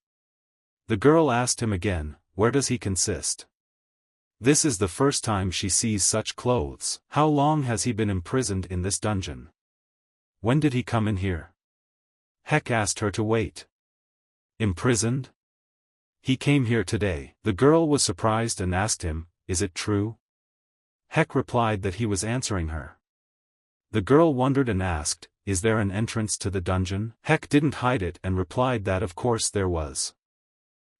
The girl asked him again, where does he consist? This is the first time she sees such clothes. How long has he been imprisoned in this dungeon? When did he come in here? Heck asked her to wait. Imprisoned? He came here today. The girl was surprised and asked him, is it true? Heck replied that he was answering her. The girl wondered and asked, is there an entrance to the dungeon? Heck didn't hide it and replied that of course there was.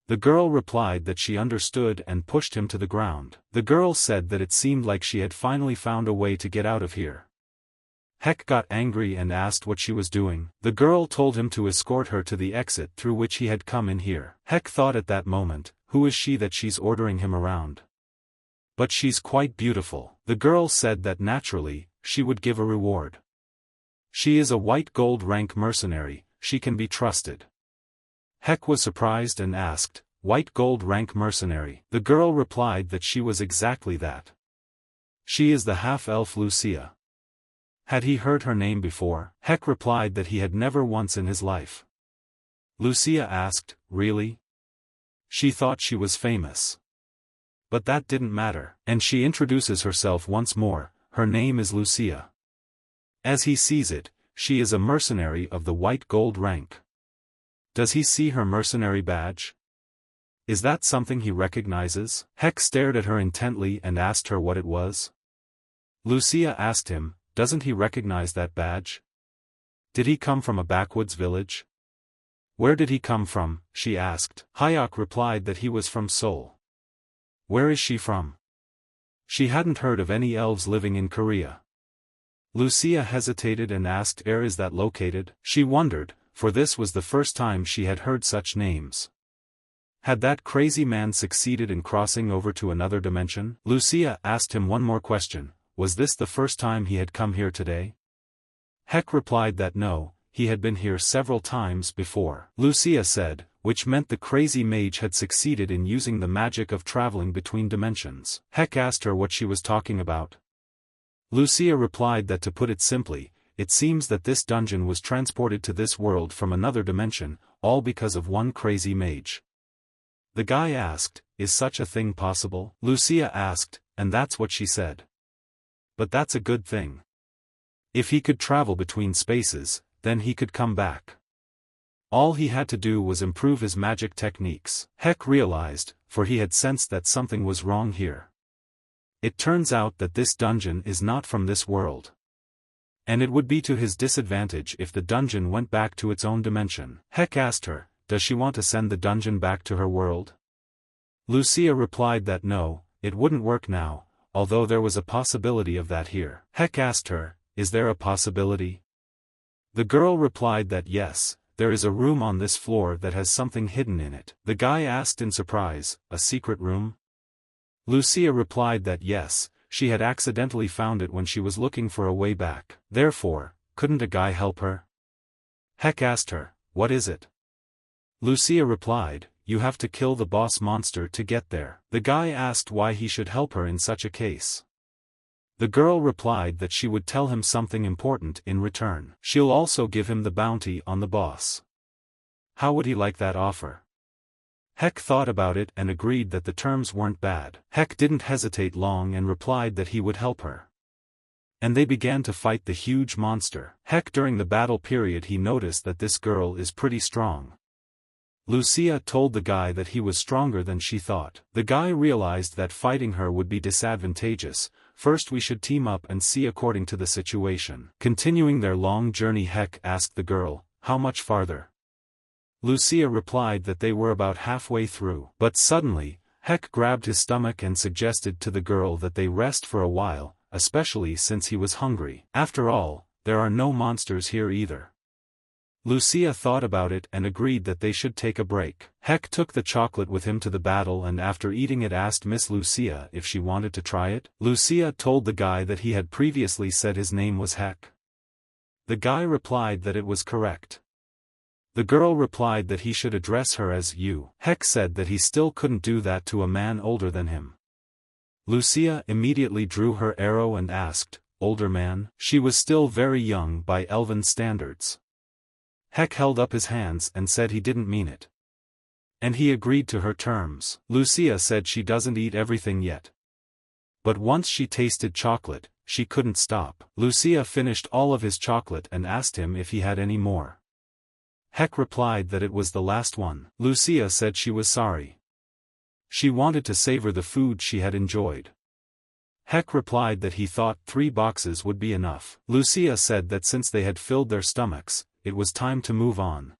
The girl replied that she understood and pushed him to the ground. The girl said that it seemed like she had finally found a way to get out of here. Heck got angry and asked what she was doing. The girl told him to escort her to the exit through which he had come in here. Heck thought at that moment, who is she that she's ordering him around? But she's quite beautiful. The girl said that naturally, she would give a reward. She is a white gold rank mercenary, she can be trusted. Heck was surprised and asked, white gold rank mercenary? The girl replied that she was exactly that. She is the half-elf Lucia. Had he heard her name before? Heck replied that he had never once in his life. Lucia asked, really? She thought she was famous. But that didn't matter. And she introduces herself once more, her name is Lucia. As he sees it, she is a mercenary of the white gold rank. Does he see her mercenary badge? Is that something he recognizes? Heck stared at her intently and asked her what it was. Lucia asked him, doesn't he recognize that badge? Did he come from a backwoods village? Where did he come from? She asked. Hyok replied that he was from Seoul. Where is she from? She hadn't heard of any elves living in Korea. Lucia hesitated and asked where is that located? She wondered, for this was the first time she had heard such names. Had that crazy man succeeded in crossing over to another dimension? Lucia asked him one more question. Was this the first time he had come here today? Heck replied that no, he had been here several times before. Lucia said, which meant the crazy mage had succeeded in using the magic of traveling between dimensions. Heck asked her what she was talking about. Lucia replied that to put it simply, it seems that this dungeon was transported to this world from another dimension, all because of one crazy mage. The guy asked, is such a thing possible? Lucia asked, and that's what she said. But that's a good thing. If he could travel between spaces, then he could come back. All he had to do was improve his magic techniques. Heck realized, for he had sensed that something was wrong here. It turns out that this dungeon is not from this world. And it would be to his disadvantage if the dungeon went back to its own dimension. Heck asked her, does she want to send the dungeon back to her world? Lucia replied that no, it wouldn't work now, although there was a possibility of that here. Heck asked her, is there a possibility? The girl replied that yes, there is a room on this floor that has something hidden in it. The guy asked in surprise, a secret room? Lucia replied that yes, she had accidentally found it when she was looking for a way back. Therefore, couldn't a guy help her? Heck asked her, what is it? Lucia replied, you have to kill the boss monster to get there. The guy asked why he should help her in such a case. The girl replied that she would tell him something important in return. She'll also give him the bounty on the boss. How would he like that offer? Heck thought about it and agreed that the terms weren't bad. Heck didn't hesitate long and replied that he would help her. And they began to fight the huge monster. Heck during the battle period he noticed that this girl is pretty strong. Lucia told the guy that he was stronger than she thought. The guy realized that fighting her would be disadvantageous. First we should team up and see according to the situation. Continuing their long journey, Heck asked the girl, how much farther? Lucia replied that they were about halfway through. But suddenly, Heck grabbed his stomach and suggested to the girl that they rest for a while, especially since he was hungry. After all, there are no monsters here either. Lucia thought about it and agreed that they should take a break. Heck took the chocolate with him to the battle and after eating it asked Miss Lucia if she wanted to try it. Lucia told the guy that he had previously said his name was Heck. The guy replied that it was correct. The girl replied that he should address her as you. Heck said that he still couldn't do that to a man older than him. Lucia immediately drew her arrow and asked, older man? She was still very young by elven standards. Heck held up his hands and said he didn't mean it. And he agreed to her terms. Lucia said she doesn't eat everything yet. But once she tasted chocolate, she couldn't stop. Lucia finished all of his chocolate and asked him if he had any more. Heck replied that it was the last one. Lucia said she was sorry. She wanted to savor the food she had enjoyed. Heck replied that he thought 3 boxes would be enough. Lucia said that since they had filled their stomachs, it was time to move on.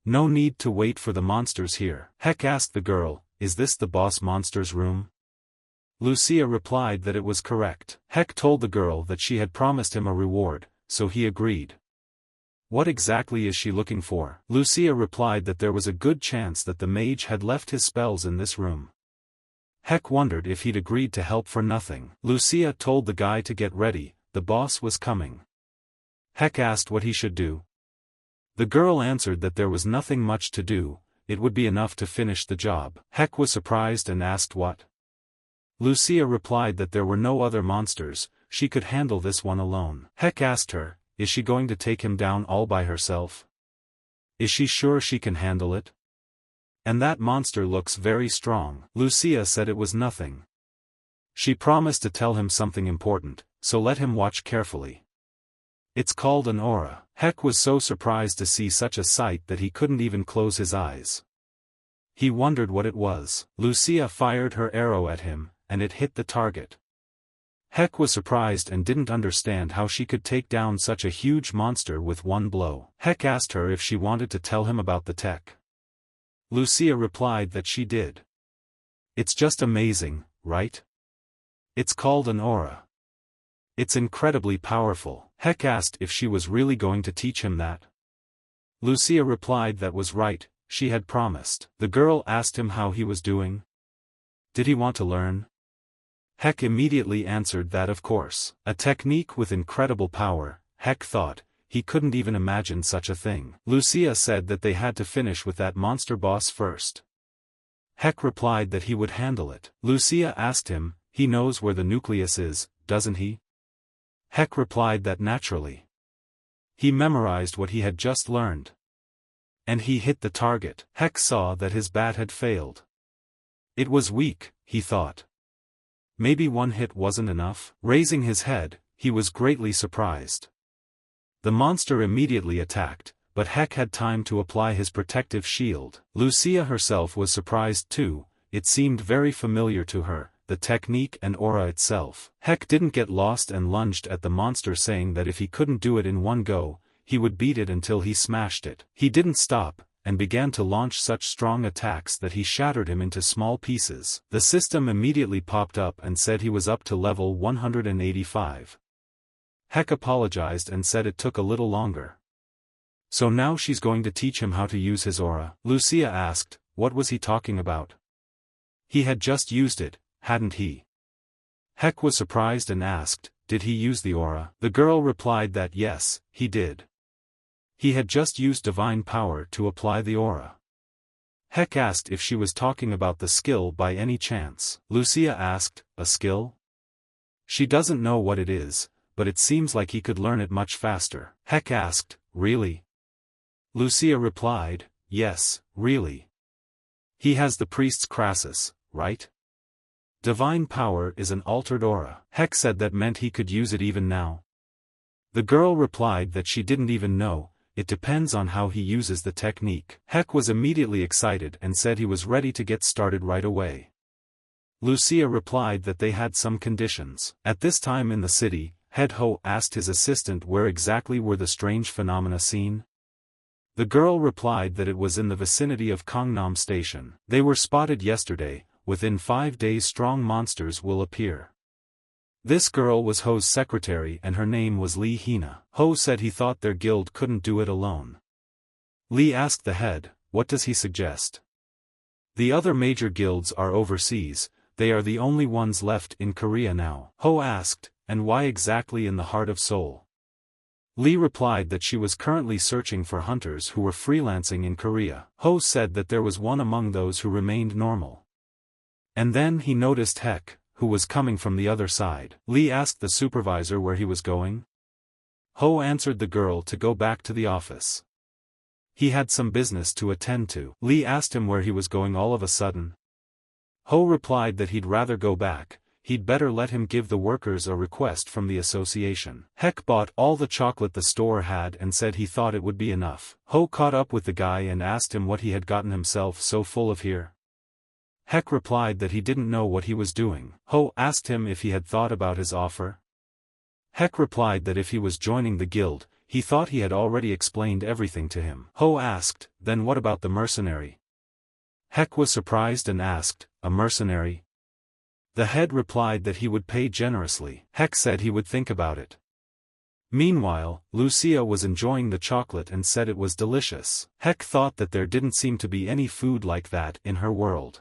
No need to wait for the monsters here. Heck asked the girl, is this the boss monster's room? Lucia replied that it was correct. Heck told the girl that she had promised him a reward, so he agreed. What exactly is she looking for? Lucia replied that there was a good chance that the mage had left his spells in this room. Heck wondered if he'd agreed to help for nothing. Lucia told the guy to get ready, the boss was coming. Heck asked what he should do. The girl answered that there was nothing much to do, it would be enough to finish the job. Heck was surprised and asked what. Lucia replied that there were no other monsters, she could handle this one alone. Heck asked her, is she going to take him down all by herself? Is she sure she can handle it? And that monster looks very strong. Lucia said it was nothing. She promised to tell him something important, so let him watch carefully. It's called an aura. Heck was so surprised to see such a sight that he couldn't even close his eyes. He wondered what it was. Lucia fired her arrow at him, and it hit the target. Heck was surprised and didn't understand how she could take down such a huge monster with one blow. Heck asked her if she wanted to tell him about the tech. Lucia replied that she did. It's just amazing, right? It's called an aura. It's incredibly powerful. Heck asked if she was really going to teach him that. Lucia replied that was right, she had promised. The girl asked him how he was doing. Did he want to learn? Heck immediately answered that of course. A technique with incredible power, Heck thought. He couldn't even imagine such a thing. Lucia said that they had to finish with that monster boss first. Heck replied that he would handle it. Lucia asked him, he knows where the nucleus is, doesn't he? Heck replied that naturally. He memorized what he had just learned. And he hit the target. Heck saw that his bat had failed. It was weak, he thought. Maybe one hit wasn't enough. Raising his head, he was greatly surprised. The monster immediately attacked, but Heck had time to apply his protective shield. Lucia herself was surprised too, it seemed very familiar to her, the technique and aura itself. Heck didn't get lost and lunged at the monster, saying that if he couldn't do it in one go, he would beat it until he smashed it. He didn't stop, and began to launch such strong attacks that he shattered him into small pieces. The system immediately popped up and said he was up to level 185. Heck apologized and said it took a little longer. So now she's going to teach him how to use his aura. Lucia asked, what was he talking about? He had just used it, hadn't he? Heck was surprised and asked, did he use the aura? The girl replied that yes, he did. He had just used divine power to apply the aura. Heck asked if she was talking about the skill by any chance. Lucia asked, a skill? She doesn't know what it is, but it seems like he could learn it much faster. Heck asked, really? Lucia replied, yes, really. He has the priest's Crassus, right? Divine power is an altered aura. Heck said that meant he could use it even now. The girl replied that she didn't even know, it depends on how he uses the technique. Heck was immediately excited and said he was ready to get started right away. Lucia replied that they had some conditions. At this time in the city, Head Ho asked his assistant where exactly were the strange phenomena seen. The girl replied that it was in the vicinity of Gangnam Station. They were spotted yesterday, within 5 days strong monsters will appear. This girl was Ho's secretary and her name was Lee Hina. Ho said he thought their guild couldn't do it alone. Lee asked the head, what does he suggest? The other major guilds are overseas, they are the only ones left in Korea now. Ho asked, and why exactly in the heart of Seoul? Lee replied that she was currently searching for hunters who were freelancing in Korea. Ho said that there was one among those who remained normal. And then he noticed Heck, who was coming from the other side. Lee asked the supervisor where he was going. Ho answered the girl to go back to the office. He had some business to attend to. Lee asked him where he was going all of a sudden. Ho replied that he'd rather go back. He'd better let him give the workers a request from the association. Heck bought all the chocolate the store had and said he thought it would be enough. Ho caught up with the guy and asked him what he had gotten himself so full of here. Heck replied that he didn't know what he was doing. Ho asked him if he had thought about his offer. Heck replied that if he was joining the guild, he thought he had already explained everything to him. Ho asked, then what about the mercenary? Heck was surprised and asked, a mercenary? The head replied that he would pay generously. Heck said he would think about it. Meanwhile, Lucia was enjoying the chocolate and said it was delicious. Heck thought that there didn't seem to be any food like that in her world.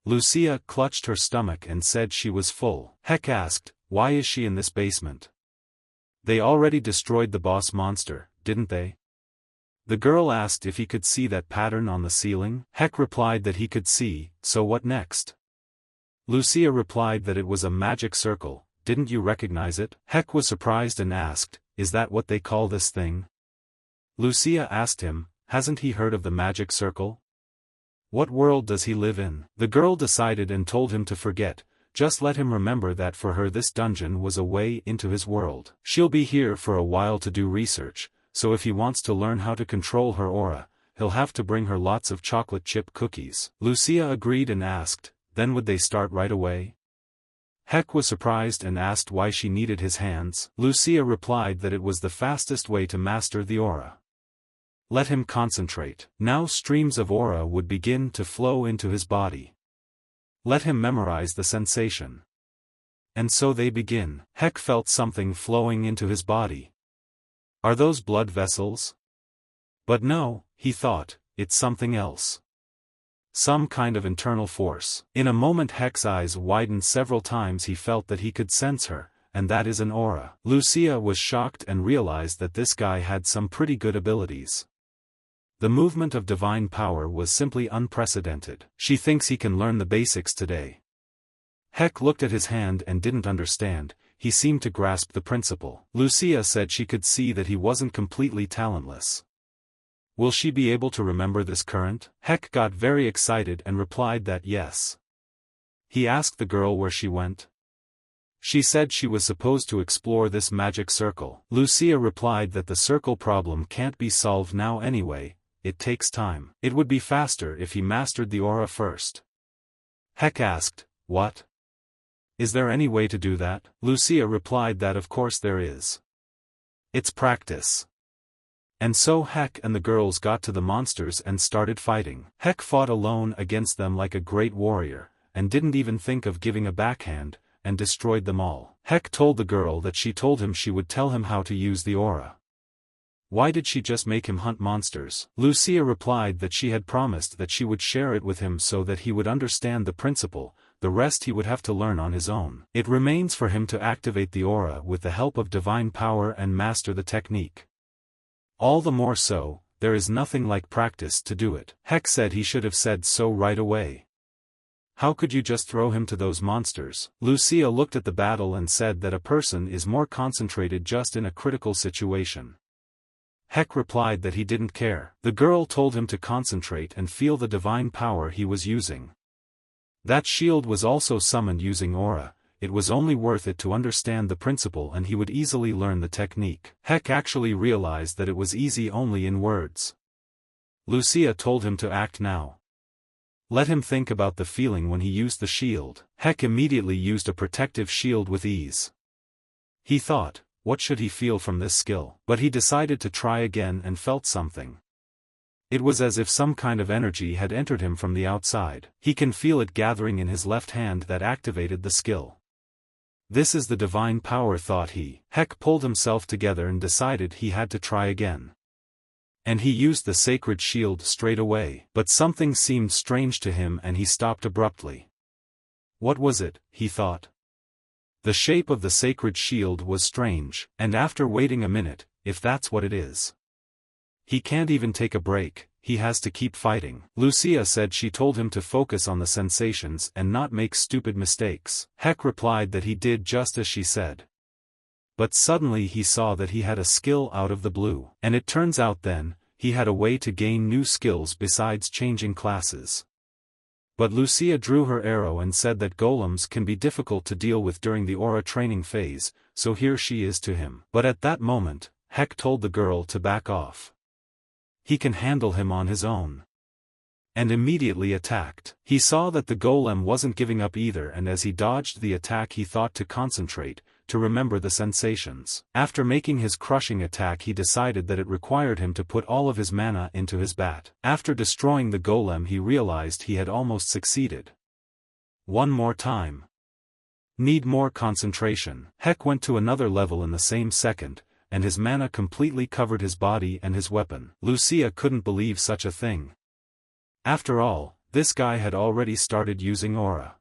Lucia clutched her stomach and said she was full. Heck asked, why is she in this basement? They already destroyed the boss monster, didn't they? The girl asked if he could see that pattern on the ceiling. Heck replied that he could see, so what next? Lucia replied that it was a magic circle, didn't you recognize it? Heck was surprised and asked, is that what they call this thing? Lucia asked him, hasn't he heard of the magic circle? What world does he live in? The girl decided and told him to forget, just let him remember that for her this dungeon was a way into his world. She'll be here for a while to do research, so if he wants to learn how to control her aura, he'll have to bring her lots of chocolate chip cookies. Lucia agreed and asked, then would they start right away? Heck was surprised and asked why she needed his hands. Lucia replied that it was the fastest way to master the aura. Let him concentrate. Now streams of aura would begin to flow into his body. Let him memorize the sensation. And so they begin. Heck felt something flowing into his body. Are those blood vessels? But no, he thought, it's something else. Some kind of internal force. In a moment Heck's eyes widened several times. He felt that he could sense her, and that is an aura. Lucia was shocked and realized that this guy had some pretty good abilities. The movement of divine power was simply unprecedented. She thinks he can learn the basics today. Heck looked at his hand and didn't understand. He seemed to grasp the principle. Lucia said she could see that he wasn't completely talentless. Will she be able to remember this current? Heck got very excited and replied that yes. He asked the girl where she went. She said she was supposed to explore this magic circle. Lucia replied that the circle problem can't be solved now anyway, it takes time. It would be faster if he mastered the aura first. Heck asked, what? Is there any way to do that? Lucia replied that of course there is. It's practice. And so Heck and the girls got to the monsters and started fighting. Heck fought alone against them like a great warrior, and didn't even think of giving a backhand, and destroyed them all. Heck told the girl that she told him she would tell him how to use the aura. Why did she just make him hunt monsters? Lucia replied that she had promised that she would share it with him so that he would understand the principle, the rest he would have to learn on his own. It remains for him to activate the aura with the help of divine power and master the technique. All the more so, there is nothing like practice to do it. Heck said he should have said so right away. How could you just throw him to those monsters? Lucia looked at the battle and said that a person is more concentrated just in a critical situation. Heck replied that he didn't care. The girl told him to concentrate and feel the divine power he was using. That shield was also summoned using aura. It was only worth it to understand the principle and he would easily learn the technique. Heck actually realized that it was easy only in words. Lucia told him to act now. Let him think about the feeling when he used the shield. Heck immediately used a protective shield with ease. He thought, what should he feel from this skill? But he decided to try again and felt something. It was as if some kind of energy had entered him from the outside. He can feel it gathering in his left hand that activated the skill. This is the divine power, thought he. Heck pulled himself together and decided he had to try again. And he used the sacred shield straight away. But something seemed strange to him and he stopped abruptly. What was it, he thought? The shape of the sacred shield was strange, and after waiting a minute, if that's what it is. He can't even take a break, he has to keep fighting. Lucia said she told him to focus on the sensations and not make stupid mistakes. Heck replied that he did just as she said. But suddenly he saw that he had a skill out of the blue. And it turns out then, he had a way to gain new skills besides changing classes. But Lucia drew her arrow and said that golems can be difficult to deal with during the aura training phase, so here she is to him. But at that moment, Heck told the girl to back off. He can handle him on his own. And immediately attacked. He saw that the golem wasn't giving up either, and as he dodged the attack he thought to concentrate, to remember the sensations. After making his crushing attack he decided that it required him to put all of his mana into his bat. After destroying the golem he realized he had almost succeeded. One more time. Need more concentration. Heck went to another level in the same second, and his mana completely covered his body and his weapon. Lucia couldn't believe such a thing. After all, this guy had already started using aura.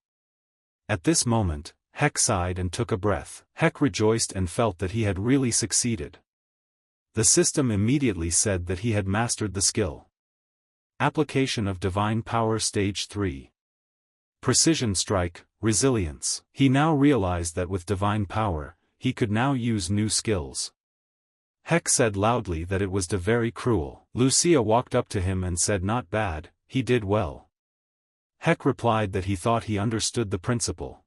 At this moment, Heck sighed and took a breath. Heck rejoiced and felt that he had really succeeded. The system immediately said that he had mastered the skill. Application of Divine Power Stage 3. Precision Strike, Resilience. He now realized that with Divine Power, he could now use new skills. Heck said loudly that it was very cruel. Lucia walked up to him and said not bad, he did well. Heck replied that he thought he understood the principle.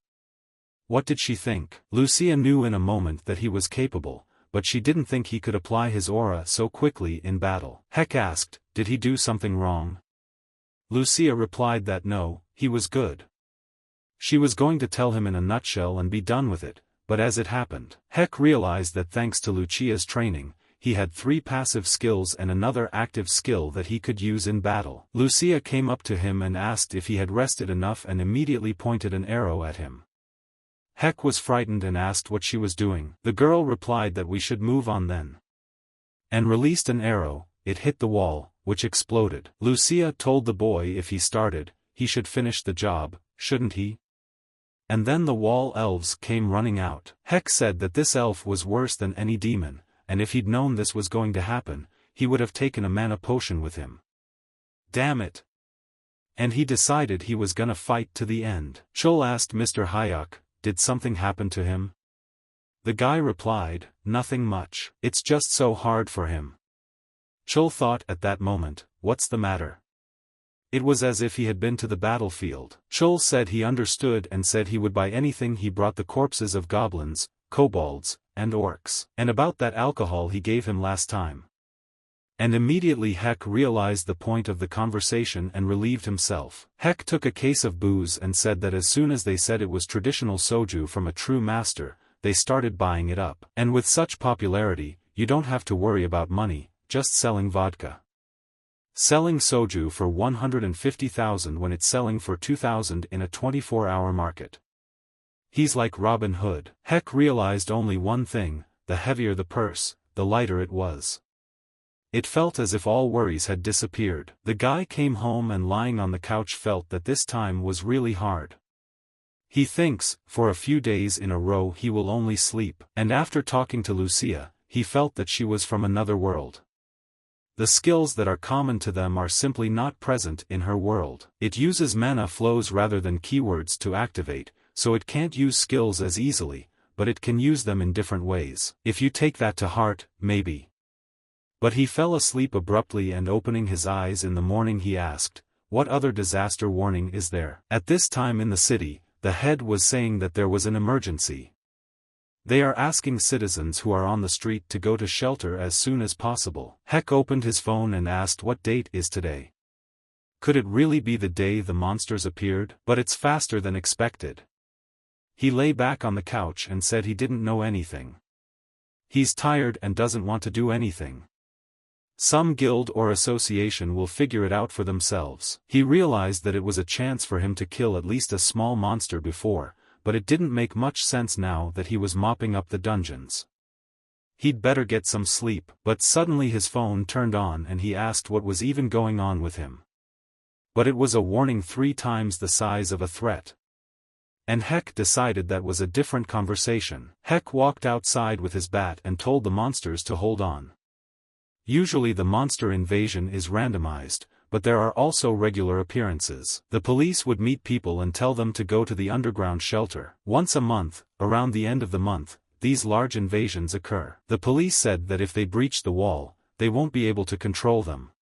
What did she think? Lucia knew in a moment that he was capable, but she didn't think he could apply his aura so quickly in battle. Heck asked, did he do something wrong? Lucia replied that no, he was good. She was going to tell him in a nutshell and be done with it, but as it happened, Heck realized that thanks to Lucia's training, he had 3 passive skills and another active skill that he could use in battle. Lucia came up to him and asked if he had rested enough and immediately pointed an arrow at him. Heck was frightened and asked what she was doing. The girl replied that we should move on then. And released an arrow, it hit the wall, which exploded. Lucia told the boy if he started, he should finish the job, shouldn't he? And then the wall elves came running out. Heck said that this elf was worse than any demon, and if he'd known this was going to happen, he would have taken a mana potion with him. Damn it! And he decided he was gonna fight to the end. Chol asked Mr. Hyuk, did something happen to him? The guy replied, nothing much. It's just so hard for him. Chol thought at that moment, what's the matter? It was as if he had been to the battlefield. Chol said he understood and said he would buy anything. He brought the corpses of goblins, kobolds, and orcs. And about that alcohol he gave him last time. And immediately Heck realized the point of the conversation and relieved himself. Heck took a case of booze and said that as soon as they said it was traditional soju from a true master, they started buying it up. And with such popularity, you don't have to worry about money, just selling vodka. Selling soju for 150,000 when it's selling for 2,000 in a 24-hour market. He's like Robin Hood. Heck realized only one thing, the heavier the purse, the lighter it was. It felt as if all worries had disappeared. The guy came home and lying on the couch felt that this time was really hard. He thinks, for a few days in a row he will only sleep. And after talking to Lucia, he felt that she was from another world. The skills that are common to them are simply not present in her world. It uses mana flows rather than keywords to activate, so it can't use skills as easily, but it can use them in different ways. If you take that to heart, maybe. But he fell asleep abruptly, and opening his eyes in the morning he asked, what other disaster warning is there? At this time in the city, the head was saying that there was an emergency. They are asking citizens who are on the street to go to shelter as soon as possible. Heck opened his phone and asked what date is today. Could it really be the day the monsters appeared? But it's faster than expected. He lay back on the couch and said he didn't know anything. He's tired and doesn't want to do anything. Some guild or association will figure it out for themselves. He realized that it was a chance for him to kill at least a small monster before, but it didn't make much sense now that he was mopping up the dungeons. He'd better get some sleep. But suddenly his phone turned on and he asked what was even going on with him. But it was a warning 3 times the size of a threat. And Heck decided that was a different conversation. Heck walked outside with his bat and told the monsters to hold on. Usually the monster invasion is randomized, but there are also regular appearances. The police would meet people and tell them to go to the underground shelter. Once a month, around the end of the month, these large invasions occur. The police said that if they breach the wall, they won't be able to control them.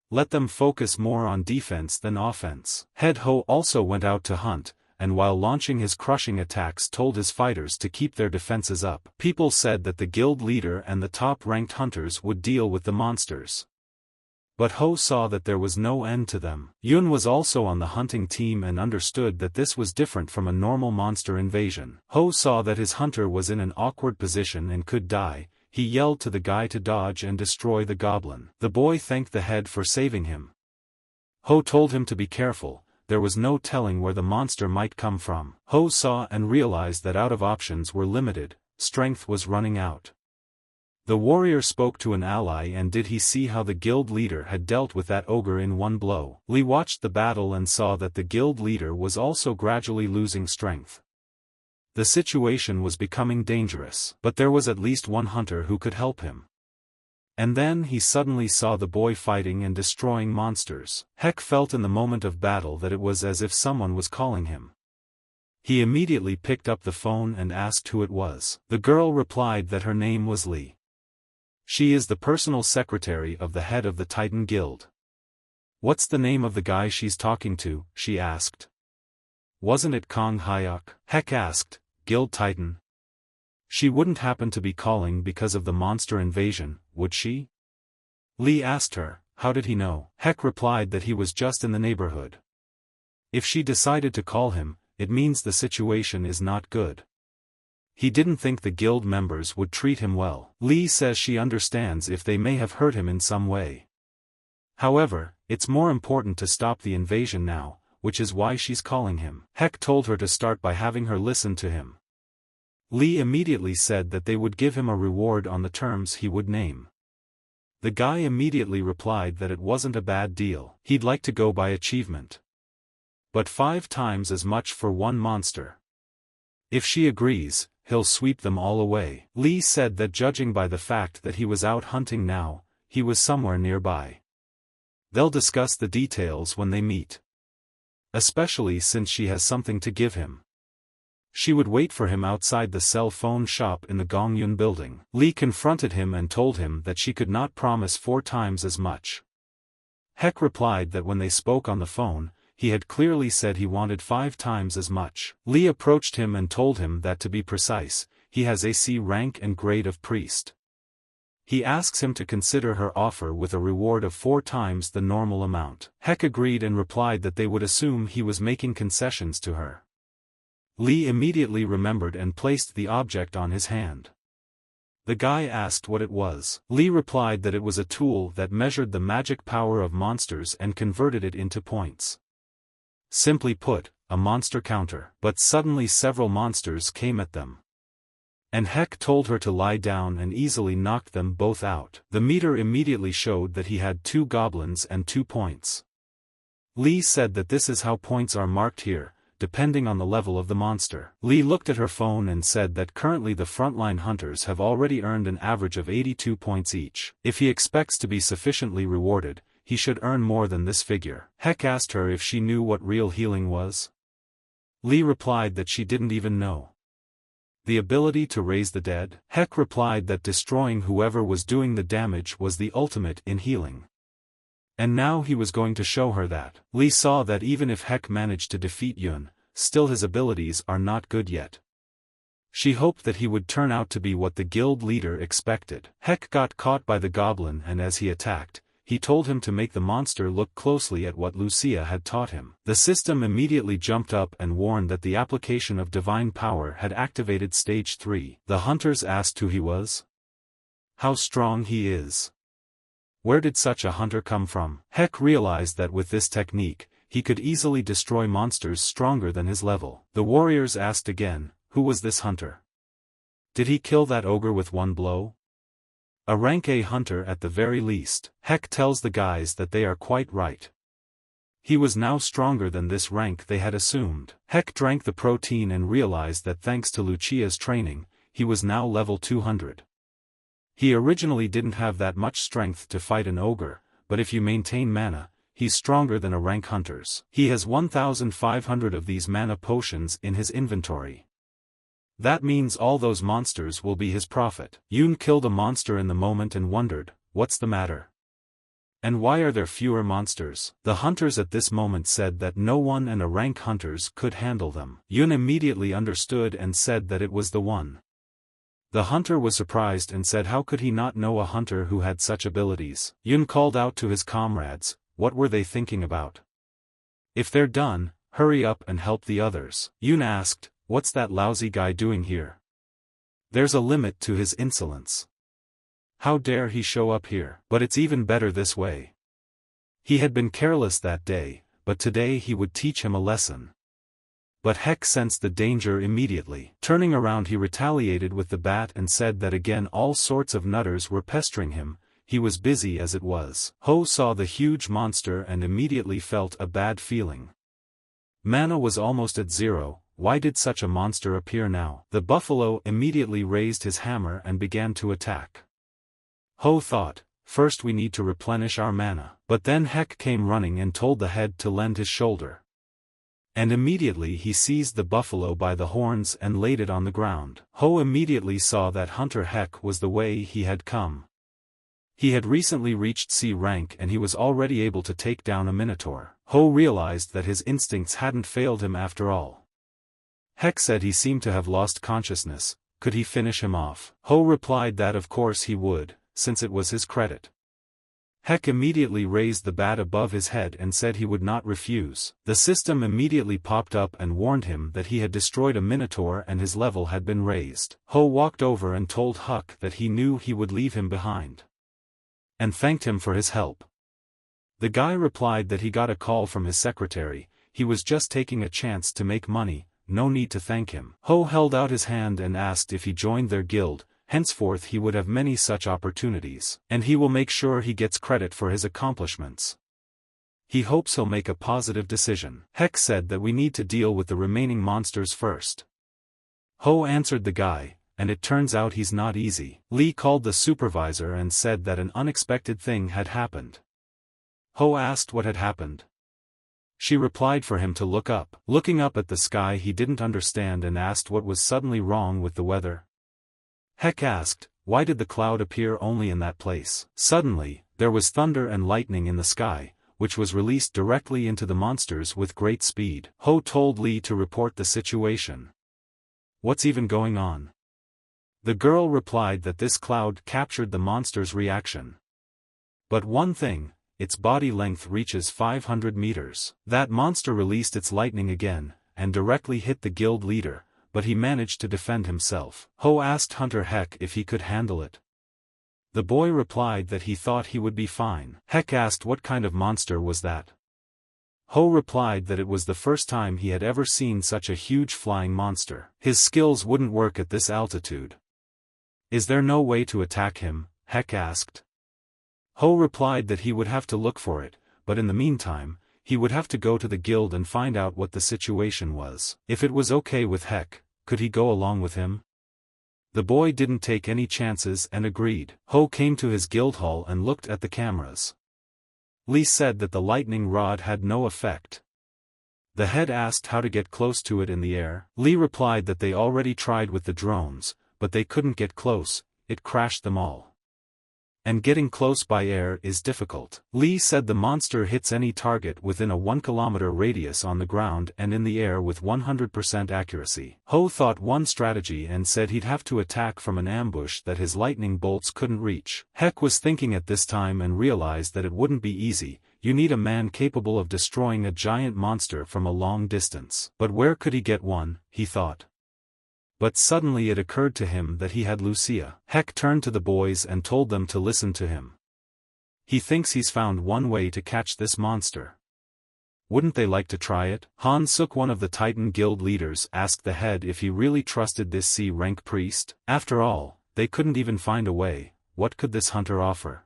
Let them focus more on defense than offense. Head Ho also went out to hunt, and while launching his crushing attacks told his fighters to keep their defenses up. People said that the guild leader and the top-ranked hunters would deal with the monsters. But Ho saw that there was no end to them. Yun was also on the hunting team and understood that this was different from a normal monster invasion. Ho saw that his hunter was in an awkward position and could die. He yelled to the guy to dodge and destroy the goblin. The boy thanked the head for saving him. Ho told him to be careful. There was no telling where the monster might come from. Ho saw and realized that out of options were limited, strength was running out. The warrior spoke to an ally and did he see how the guild leader had dealt with that ogre in one blow. Lee watched the battle and saw that the guild leader was also gradually losing strength. The situation was becoming dangerous, but there was at least one hunter who could help him. And then he suddenly saw the boy fighting and destroying monsters. Heck felt in the moment of battle that it was as if someone was calling him. He immediately picked up the phone and asked who it was. The girl replied that her name was Lee. She is the personal secretary of the head of the Titan Guild. What's the name of the guy she's talking to? She asked. Wasn't it Kong Hyuk? Heck asked, Guild Titan. She wouldn't happen to be calling because of the monster invasion, would she? Lee asked her, how did he know? Heck replied that he was just in the neighborhood. If she decided to call him, it means the situation is not good. He didn't think the guild members would treat him well. Lee says she understands if they may have hurt him in some way. However, it's more important to stop the invasion now, which is why she's calling him. Heck told her to start by having her listen to him. Lee immediately said that they would give him a reward on the terms he would name. The guy immediately replied that it wasn't a bad deal. He'd like to go by achievement. But 5 times as much for one monster. If she agrees, he'll sweep them all away. Lee said that judging by the fact that he was out hunting now, he was somewhere nearby. They'll discuss the details when they meet. Especially since she has something to give him. She would wait for him outside the cell phone shop in the Gongyun building. Lee confronted him and told him that she could not promise 4 times as much. Heck replied that when they spoke on the phone, he had clearly said he wanted 5 times as much. Lee approached him and told him that to be precise, he has AC rank and grade of priest. He asks him to consider her offer with a reward of 4 times the normal amount. Heck agreed and replied that they would assume he was making concessions to her. Lee immediately remembered and placed the object on his hand. The guy asked what it was. Lee replied that it was a tool that measured the magic power of monsters and converted it into points. Simply put, a monster counter. But suddenly several monsters came at them. And Heck told her to lie down and easily knocked them both out. The meter immediately showed that he had 2 goblins and 2 points. Lee said that this is how points are marked here, depending on the level of the monster. Lee looked at her phone and said that currently the frontline hunters have already earned an average of 82 points each. If he expects to be sufficiently rewarded, he should earn more than this figure. Heck asked her if she knew what real healing was. Lee replied that she didn't even know. The ability to raise the dead? Heck replied that destroying whoever was doing the damage was the ultimate in healing. And now he was going to show her that. Lee saw that even if Heck managed to defeat Yun, still his abilities are not good yet. She hoped that he would turn out to be what the guild leader expected. Heck got caught by the goblin and as he attacked, he told him to make the monster look closely at what Lucia had taught him. The system immediately jumped up and warned that the application of divine power had activated stage 3. The hunters asked who he was. How strong he is. Where did such a hunter come from? Heck realized that with this technique, he could easily destroy monsters stronger than his level. The warriors asked again, who was this hunter? Did he kill that ogre with 1 blow? A rank A hunter at the very least. Heck tells the guys that they are quite right. He was now stronger than this rank they had assumed. Heck drank the protein and realized that thanks to Lucia's training, he was now level 200. He originally didn't have that much strength to fight an ogre, but if you maintain mana, he's stronger than a rank hunter's. He has 1,500 of these mana potions in his inventory. That means all those monsters will be his profit. Yun killed a monster in the moment and wondered, what's the matter? And why are there fewer monsters? The hunters at this moment said that no one and a rank hunters could handle them. Yun immediately understood and said that it was the one. The hunter was surprised and said how could he not know a hunter who had such abilities. Yun called out to his comrades, what were they thinking about? If they're done, hurry up and help the others. Yun asked, what's that lousy guy doing here? There's a limit to his insolence. How dare he show up here? But it's even better this way. He had been careless that day, but today he would teach him a lesson. But Heck sensed the danger immediately. Turning around he retaliated with the bat and said that again all sorts of nutters were pestering him, he was busy as it was. Ho saw the huge monster and immediately felt a bad feeling. Mana was almost at 0, why did such a monster appear now? The buffalo immediately raised his hammer and began to attack. Ho thought, first we need to replenish our mana. But then Heck came running and told the head to lend his shoulder. And immediately he seized the buffalo by the horns and laid it on the ground. Ho immediately saw that Hunter Heck was the way he had come. He had recently reached C rank and he was already able to take down a minotaur. Ho realized that his instincts hadn't failed him after all. Heck said he seemed to have lost consciousness, could he finish him off? Ho replied that of course he would, since it was his credit. Heck immediately raised the bat above his head and said he would not refuse. The system immediately popped up and warned him that he had destroyed a minotaur and his level had been raised. Ho walked over and told Huck that he knew he would leave him behind. And thanked him for his help. The guy replied that he got a call from his secretary, he was just taking a chance to make money, no need to thank him. Ho held out his hand and asked if he joined their guild, henceforth he would have many such opportunities. And he will make sure he gets credit for his accomplishments. He hopes he'll make a positive decision. Heck said that we need to deal with the remaining monsters first. Ho answered the guy, and it turns out he's not easy. Lee called the supervisor and said that an unexpected thing had happened. Ho asked what had happened. She replied for him to look up. Looking up at the sky, he didn't understand and asked what was suddenly wrong with the weather. Heck asked, why did the cloud appear only in that place? Suddenly, there was thunder and lightning in the sky, which was released directly into the monsters with great speed. Ho told Lee to report the situation. What's even going on? The girl replied that this cloud captured the monster's reaction. But one thing, its body length reaches 500 meters. That monster released its lightning again, and directly hit the guild leader, but he managed to defend himself. Ho asked Hunter Heck if he could handle it. The boy replied that he thought he would be fine. Heck asked what kind of monster was that. Ho replied that it was the first time he had ever seen such a huge flying monster. His skills wouldn't work at this altitude. Is there no way to attack him? Heck asked. Ho replied that he would have to look for it, but in the meantime, he would have to go to the guild and find out what the situation was. If it was okay with Heck, could he go along with him? The boy didn't take any chances and agreed. Ho came to his guild hall and looked at the cameras. Lee said that the lightning rod had no effect. The head asked how to get close to it in the air. Lee replied that they already tried with the drones, but they couldn't get close, it crashed them all. And getting close by air is difficult. Lee said the monster hits any target within a 1 kilometer radius on the ground and in the air with 100% accuracy. Ho thought one strategy and said he'd have to attack from an ambush that his lightning bolts couldn't reach. Heck was thinking at this time and realized that it wouldn't be easy. You need a man capable of destroying a giant monster from a long distance. But where could he get one, he thought. But suddenly it occurred to him that he had Lucia. Heck turned to the boys and told them to listen to him. He thinks he's found one way to catch this monster. Wouldn't they like to try it? Han Suk, one of the Titan Guild leaders, asked the head if he really trusted this C-rank priest. After all, they couldn't even find a way. What could this hunter offer?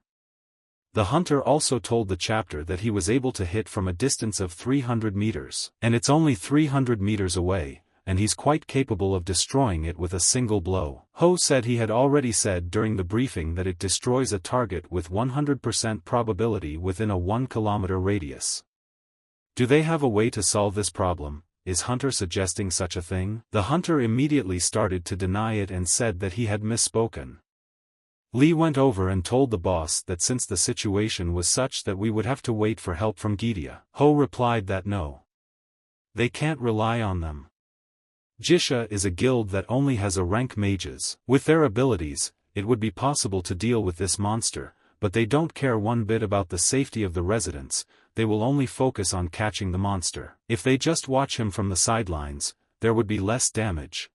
The hunter also told the chapter that he was able to hit from a distance of 300 meters. And it's only 300 meters away, and he's quite capable of destroying it with a single blow. Ho said he had already said during the briefing that it destroys a target with 100% probability within a 1 kilometer radius. Do they have a way to solve this problem? Is Hunter suggesting such a thing? The hunter immediately started to deny it and said that he had misspoken. Lee went over and told the boss that since the situation was such that we would have to wait for help from Gidia. Ho replied that no. They can't rely on them. Jisha is a guild that only has a rank mages. With their abilities, it would be possible to deal with this monster, but they don't care one bit about the safety of the residents. They will only focus on catching the monster. If they just watch him from the sidelines, there would be less damage.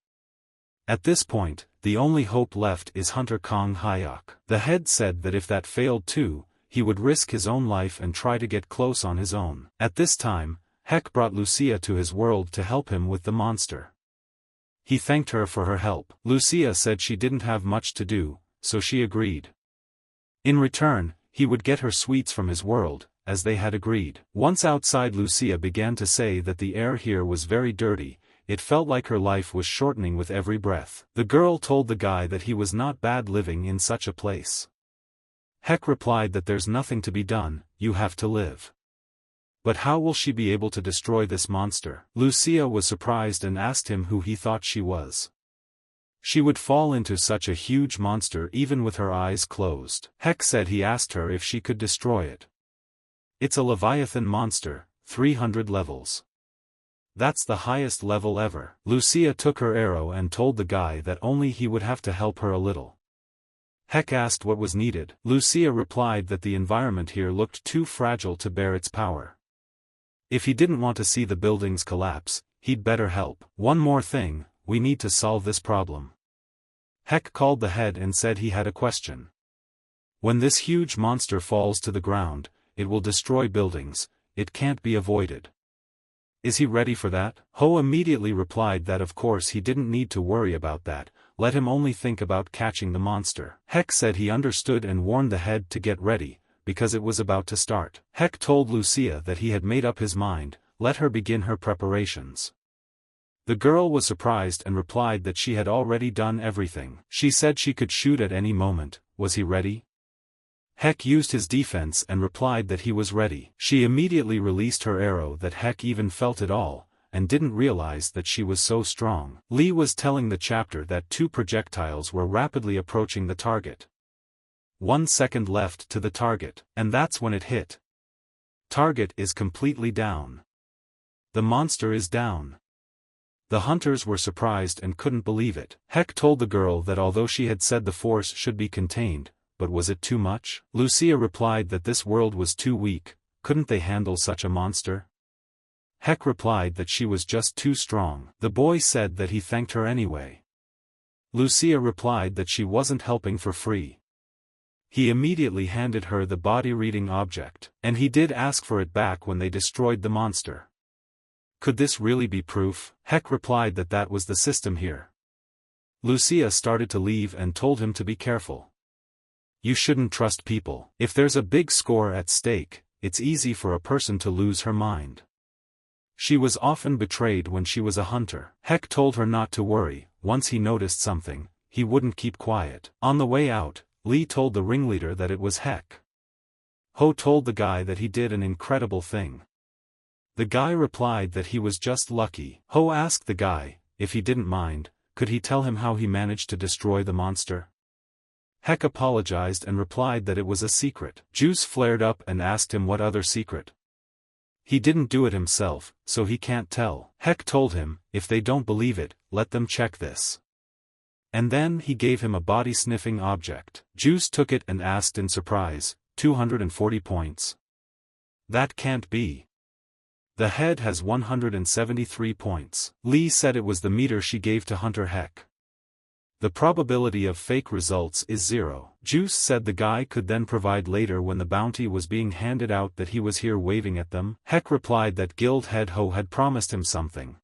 At this point, the only hope left is Hunter Kong Hyok. The head said that if that failed too, he would risk his own life and try to get close on his own. At this time, Heck brought Lucia to his world to help him with the monster. He thanked her for her help. Lucia said she didn't have much to do, so she agreed. In return, he would get her sweets from his world, as they had agreed. Once outside, Lucia began to say that the air here was very dirty. It felt like her life was shortening with every breath. The girl told the guy that he was not bad living in such a place. Heck replied that there's nothing to be done, you have to live. But how will she be able to destroy this monster? Lucia was surprised and asked him who he thought she was. She would fall into such a huge monster even with her eyes closed. Heck said he asked her if she could destroy it. It's a Leviathan monster, 300 levels. That's the highest level ever. Lucia took her arrow and told the guy that only he would have to help her a little. Heck asked what was needed. Lucia replied that the environment here looked too fragile to bear its power. If he didn't want to see the buildings collapse, he'd better help. One more thing, we need to solve this problem. Heck called the head and said he had a question. When this huge monster falls to the ground, it will destroy buildings, it can't be avoided. Is he ready for that? Ho immediately replied that of course he didn't need to worry about that, let him only think about catching the monster. Heck said he understood and warned the head to get ready, because it was about to start. Heck told Lucia that he had made up his mind, let her begin her preparations. The girl was surprised and replied that she had already done everything. She said she could shoot at any moment. Was he ready? Heck used his defense and replied that he was ready. She immediately released her arrow that Heck even felt it all, and didn't realize that she was so strong. Lee was telling the chapter that 2 projectiles were rapidly approaching the target. 1 second left to the target, and that's when it hit. Target is completely down. The monster is down. The hunters were surprised and couldn't believe it. Heck told the girl that although she had said the force should be contained, but was it too much? Lucia replied that this world was too weak, couldn't they handle such a monster? Heck replied that she was just too strong. The boy said that he thanked her anyway. Lucia replied that she wasn't helping for free. He immediately handed her the body-reading object, and he did ask for it back when they destroyed the monster. Could this really be proof? Heck replied that that was the system here. Lucia started to leave and told him to be careful. You shouldn't trust people. If there's a big score at stake, it's easy for a person to lose her mind. She was often betrayed when she was a hunter. Heck told her not to worry, once he noticed something, he wouldn't keep quiet. On the way out, Lee told the ringleader that it was Heck. Ho told the guy that he did an incredible thing. The guy replied that he was just lucky. Ho asked the guy, if he didn't mind, could he tell him how he managed to destroy the monster? Heck apologized and replied that it was a secret. Juice flared up and asked him what other secret. He didn't do it himself, so he can't tell. Heck told him, if they don't believe it, let them check this. And then he gave him a body-sniffing object. Juice took it and asked in surprise, 240 points. That can't be. The head has 173 points. Lee said it was the meter she gave to Hunter Heck. The probability of fake results is 0. Juice said the guy could then provide later when the bounty was being handed out that he was here waving at them. Heck replied that guild head Ho had promised him something.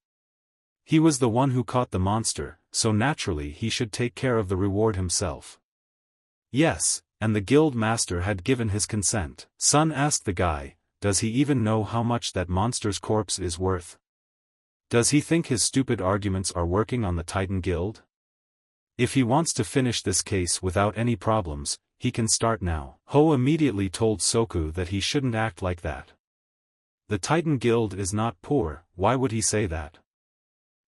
He was the one who caught the monster, so naturally he should take care of the reward himself. Yes, and the guild master had given his consent. Sun asked the guy, does he even know how much that monster's corpse is worth? Does he think his stupid arguments are working on the Titan Guild? If he wants to finish this case without any problems, he can start now. Ho immediately told Soku that he shouldn't act like that. The Titan Guild is not poor, why would he say that?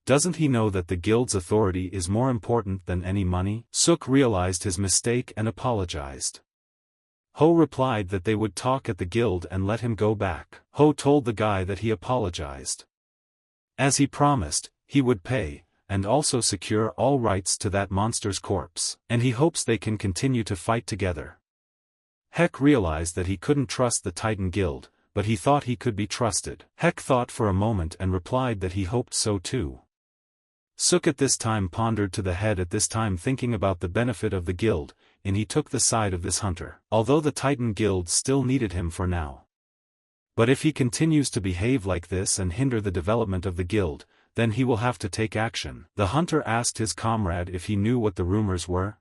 Doesn't he know that the guild's authority is more important than any money? Suk realized his mistake and apologized. Ho replied that they would talk at the guild and let him go back. Ho told the guy that he apologized. As he promised, he would pay, and also secure all rights to that monster's corpse, and he hopes they can continue to fight together. Heck realized that he couldn't trust the Titan Guild, but he thought he could be trusted. Heck thought for a moment and replied that he hoped so too. Suk at this time pondered to the head at this time thinking about the benefit of the guild, and he took the side of this hunter, although the Titan Guild still needed him for now. But if he continues to behave like this and hinder the development of the guild, then he will have to take action. The hunter asked his comrade if he knew what the rumors were.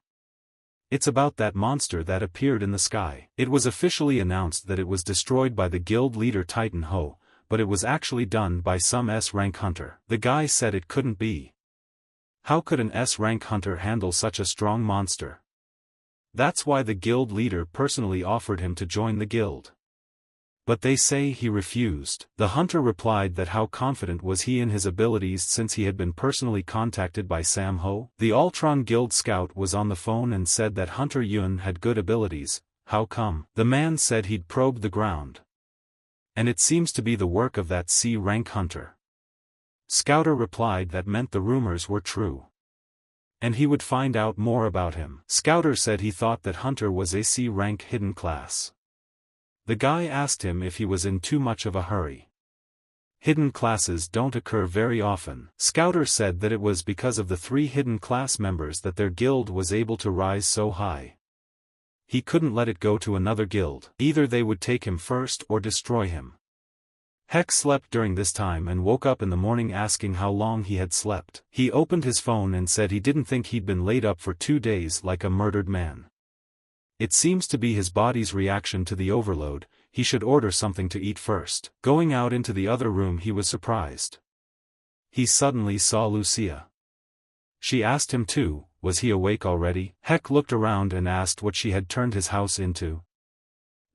It's about that monster that appeared in the sky. It was officially announced that it was destroyed by the guild leader Titan Ho, but it was actually done by some S-rank hunter. The guy said it couldn't be. How could an S-rank hunter handle such a strong monster? That's why the guild leader personally offered him to join the guild. But they say he refused. The hunter replied that how confident was he in his abilities since he had been personally contacted by Sam Ho? The Ultron Guild scout was on the phone and said that Hunter Yun had good abilities. How come? The man said he'd probed the ground. And it seems to be the work of that C-rank hunter. Scouter replied that meant the rumors were true. And he would find out more about him. Scouter said he thought that Hunter was a C-rank hidden class. The guy asked him if he was in too much of a hurry. Hidden classes don't occur very often. Scouter said that it was because of the 3 hidden class members that their guild was able to rise so high. He couldn't let it go to another guild. Either they would take him first or destroy him. Heck slept during this time and woke up in the morning asking how long he had slept. He opened his phone and said he didn't think he'd been laid up for 2 days like a murdered man. It seems to be his body's reaction to the overload. He should order something to eat first. Going out into the other room, he was surprised. He suddenly saw Lucia. She asked him too, was he awake already? Heck looked around and asked what she had turned his house into.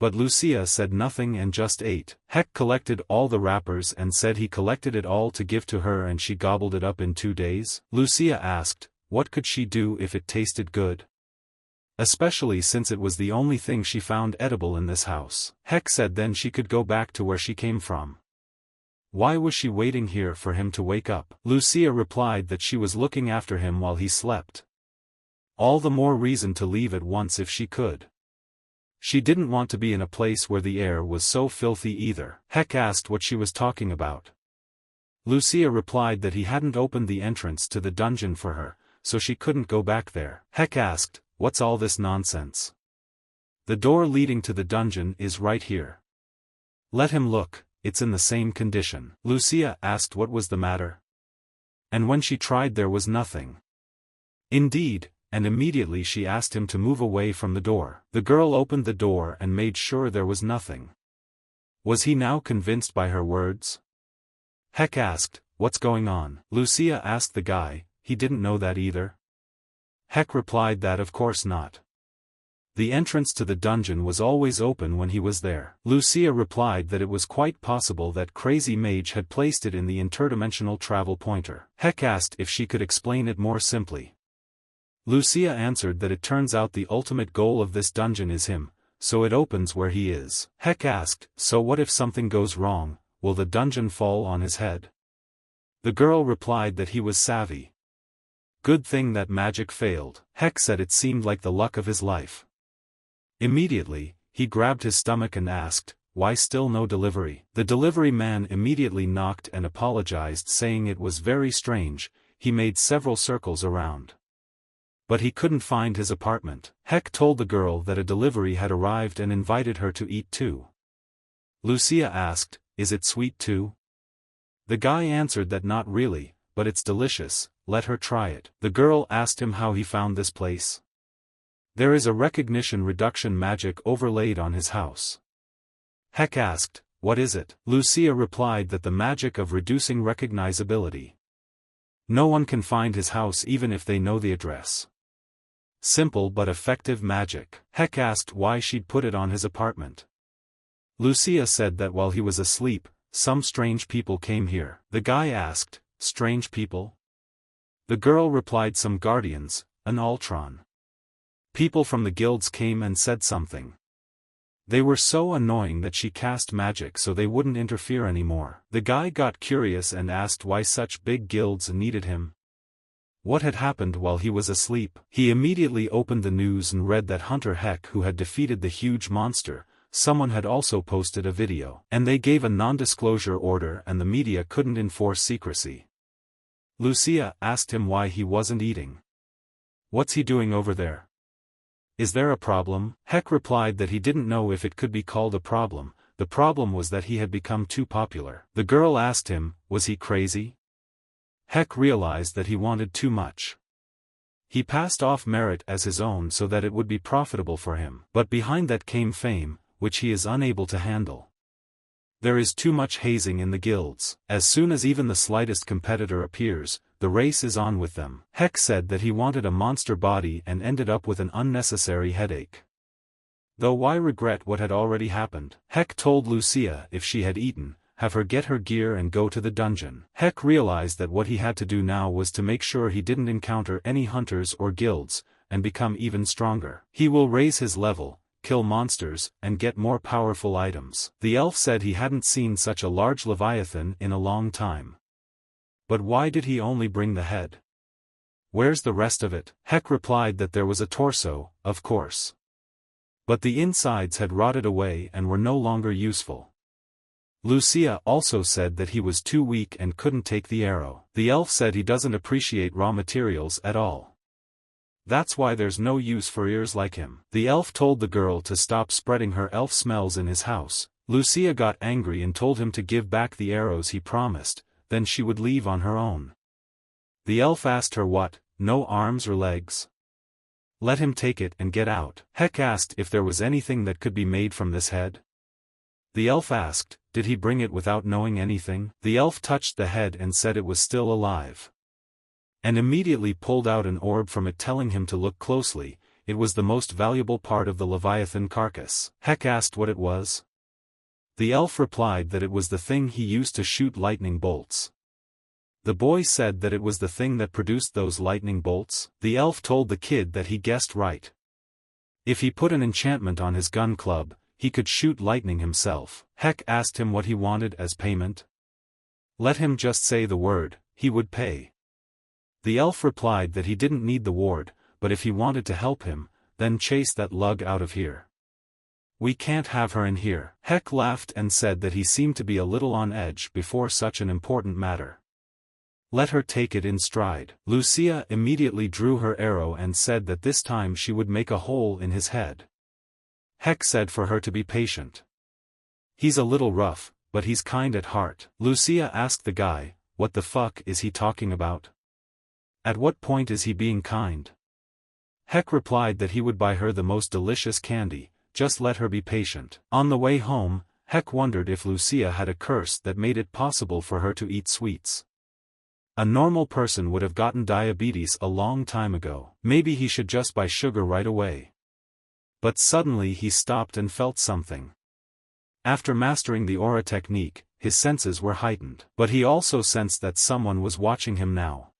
But Lucia said nothing and just ate. Heck collected all the wrappers and said he collected it all to give to her and she gobbled it up in 2 days. Lucia asked, what could she do if it tasted good? Especially since it was the only thing she found edible in this house. Heck said then she could go back to where she came from. Why was she waiting here for him to wake up? Lucia replied that she was looking after him while he slept. All the more reason to leave at once if she could. She didn't want to be in a place where the air was so filthy either. Heck asked what she was talking about. Lucia replied that he hadn't opened the entrance to the dungeon for her, so she couldn't go back there. Heck asked, what's all this nonsense? The door leading to the dungeon is right here. Let him look, it's in the same condition. Lucia asked what was the matter. And when she tried there was nothing. Indeed, and immediately she asked him to move away from the door. The girl opened the door and made sure there was nothing. Was he now convinced by her words? Heck asked, what's going on? Lucia asked the guy, he didn't know that either. Heck replied that of course not. The entrance to the dungeon was always open when he was there. Lucia replied that it was quite possible that Crazy Mage had placed it in the interdimensional travel pointer. Heck asked if she could explain it more simply. Lucia answered that it turns out the ultimate goal of this dungeon is him, so it opens where he is. Heck asked, so what if something goes wrong, will the dungeon fall on his head? The girl replied that he was savvy. Good thing that magic failed. Heck said it seemed like the luck of his life. Immediately, he grabbed his stomach and asked, why still no delivery? The delivery man immediately knocked and apologized saying it was very strange, he made several circles around. But he couldn't find his apartment. Heck told the girl that a delivery had arrived and invited her to eat too. Lucia asked, is it sweet too? The guy answered that not really, but it's delicious, let her try it. The girl asked him how he found this place. There is a recognition reduction magic overlaid on his house. Heck asked, what is it? Lucia replied that the magic of reducing recognizability. No one can find his house even if they know the address. Simple but effective magic. Heck asked why she'd put it on his apartment. Lucia said that while he was asleep, some strange people came here. The guy asked, strange people? The girl replied some guardians, an Ultron. People from the guilds came and said something. They were so annoying that she cast magic so they wouldn't interfere anymore. The guy got curious and asked why such big guilds needed him. What had happened while he was asleep? He immediately opened the news and read that Hunter Heck, who had defeated the huge monster, someone had also posted a video. And they gave a non-disclosure order and the media couldn't enforce secrecy. Lucia asked him why he wasn't eating. What's he doing over there? Is there a problem? Heck replied that he didn't know if it could be called a problem, the problem was that he had become too popular. The girl asked him, was he crazy? Heck realized that he wanted too much. He passed off merit as his own so that it would be profitable for him. But behind that came fame, which he is unable to handle. There is too much hazing in the guilds. As soon as even the slightest competitor appears, the race is on with them. Heck said that he wanted a monster body and ended up with an unnecessary headache. Though why regret what had already happened? Heck told Lucia if she had eaten, have her get her gear and go to the dungeon. Heck realized that what he had to do now was to make sure he didn't encounter any hunters or guilds, and become even stronger. He will raise his level, kill monsters, and get more powerful items. The elf said he hadn't seen such a large leviathan in a long time. But why did he only bring the head? Where's the rest of it? Heck replied that there was a torso, of course. But the insides had rotted away and were no longer useful. Lucia also said that he was too weak and couldn't take the arrow. The elf said he doesn't appreciate raw materials at all. That's why there's no use for ears like him. The elf told the girl to stop spreading her elf smells in his house, Lucia got angry and told him to give back the arrows he promised, then she would leave on her own. The elf asked her what, no arms or legs? Let him take it and get out. Heck asked if there was anything that could be made from this head. The elf asked, did he bring it without knowing anything? The elf touched the head and said it was still alive. And immediately pulled out an orb from it, telling him to look closely. It was the most valuable part of the Leviathan carcass. Heck asked what it was. The elf replied that it was the thing he used to shoot lightning bolts. The boy said that it was the thing that produced those lightning bolts. The elf told the kid that he guessed right. If he put an enchantment on his gun club, he could shoot lightning himself. Heck asked him what he wanted as payment. Let him just say the word, he would pay. The elf replied that he didn't need the ward, but if he wanted to help him, then chase that lug out of here. We can't have her in here. Heck laughed and said that he seemed to be a little on edge before such an important matter. Let her take it in stride. Lucia immediately drew her arrow and said that this time she would make a hole in his head. Heck said for her to be patient. He's a little rough, but he's kind at heart. Lucia asked the guy, what the fuck is he talking about? At what point is he being kind? Heck replied that he would buy her the most delicious candy, just let her be patient. On the way home, Heck wondered if Lucia had a curse that made it possible for her to eat sweets. A normal person would have gotten diabetes a long time ago. Maybe he should just buy sugar right away. But suddenly he stopped and felt something. After mastering the aura technique, his senses were heightened. But he also sensed that someone was watching him now.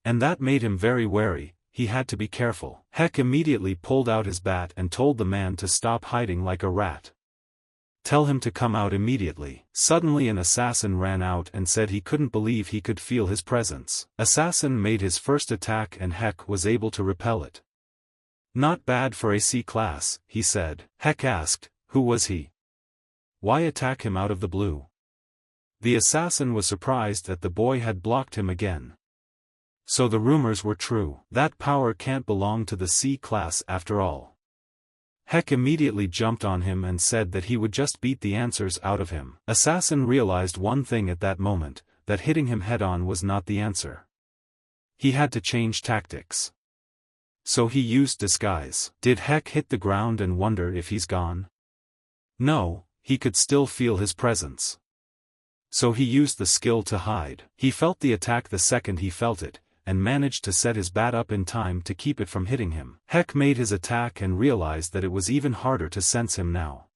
And that made him very wary. He had to be careful. Heck immediately pulled out his bat and told the man to stop hiding like a rat. Tell him to come out immediately. Suddenly an assassin ran out and said he couldn't believe he could feel his presence. Assassin made his first attack and Heck was able to repel it. Not bad for a C class, he said. Heck asked, who was he? Why attack him out of the blue? The assassin was surprised that the boy had blocked him again. So the rumors were true. That power can't belong to the C class after all. Heck immediately jumped on him and said that he would just beat the answers out of him. Assassin realized one thing at that moment, that hitting him head-on was not the answer. He had to change tactics. So he used disguise. Did Heck hit the ground and wonder if he's gone? No, he could still feel his presence. So he used the skill to hide. He felt the attack the second he felt it, and managed to set his bat up in time to keep it from hitting him. Heck made his attack and realized that it was even harder to sense him now.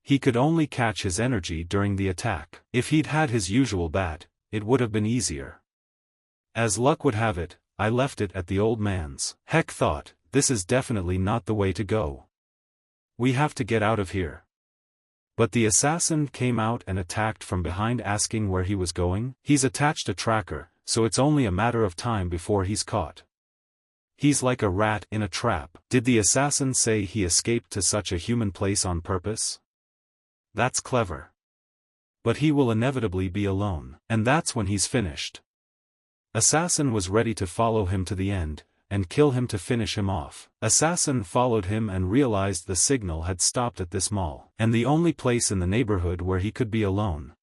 He could only catch his energy during the attack. If he'd had his usual bat, it would have been easier. As luck would have it, I left it at the old man's. Heck thought, this is definitely not the way to go. We have to get out of here. But the assassin came out and attacked from behind, asking where he was going. He's attached a tracker, so it's only a matter of time before he's caught. He's like a rat in a trap. Did the assassin say he escaped to such a human place on purpose? That's clever. But he will inevitably be alone, and that's when he's finished. Assassin was ready to follow him to the end, and kill him to finish him off. Assassin followed him and realized the signal had stopped at this mall, and the only place in the neighborhood where he could be alone.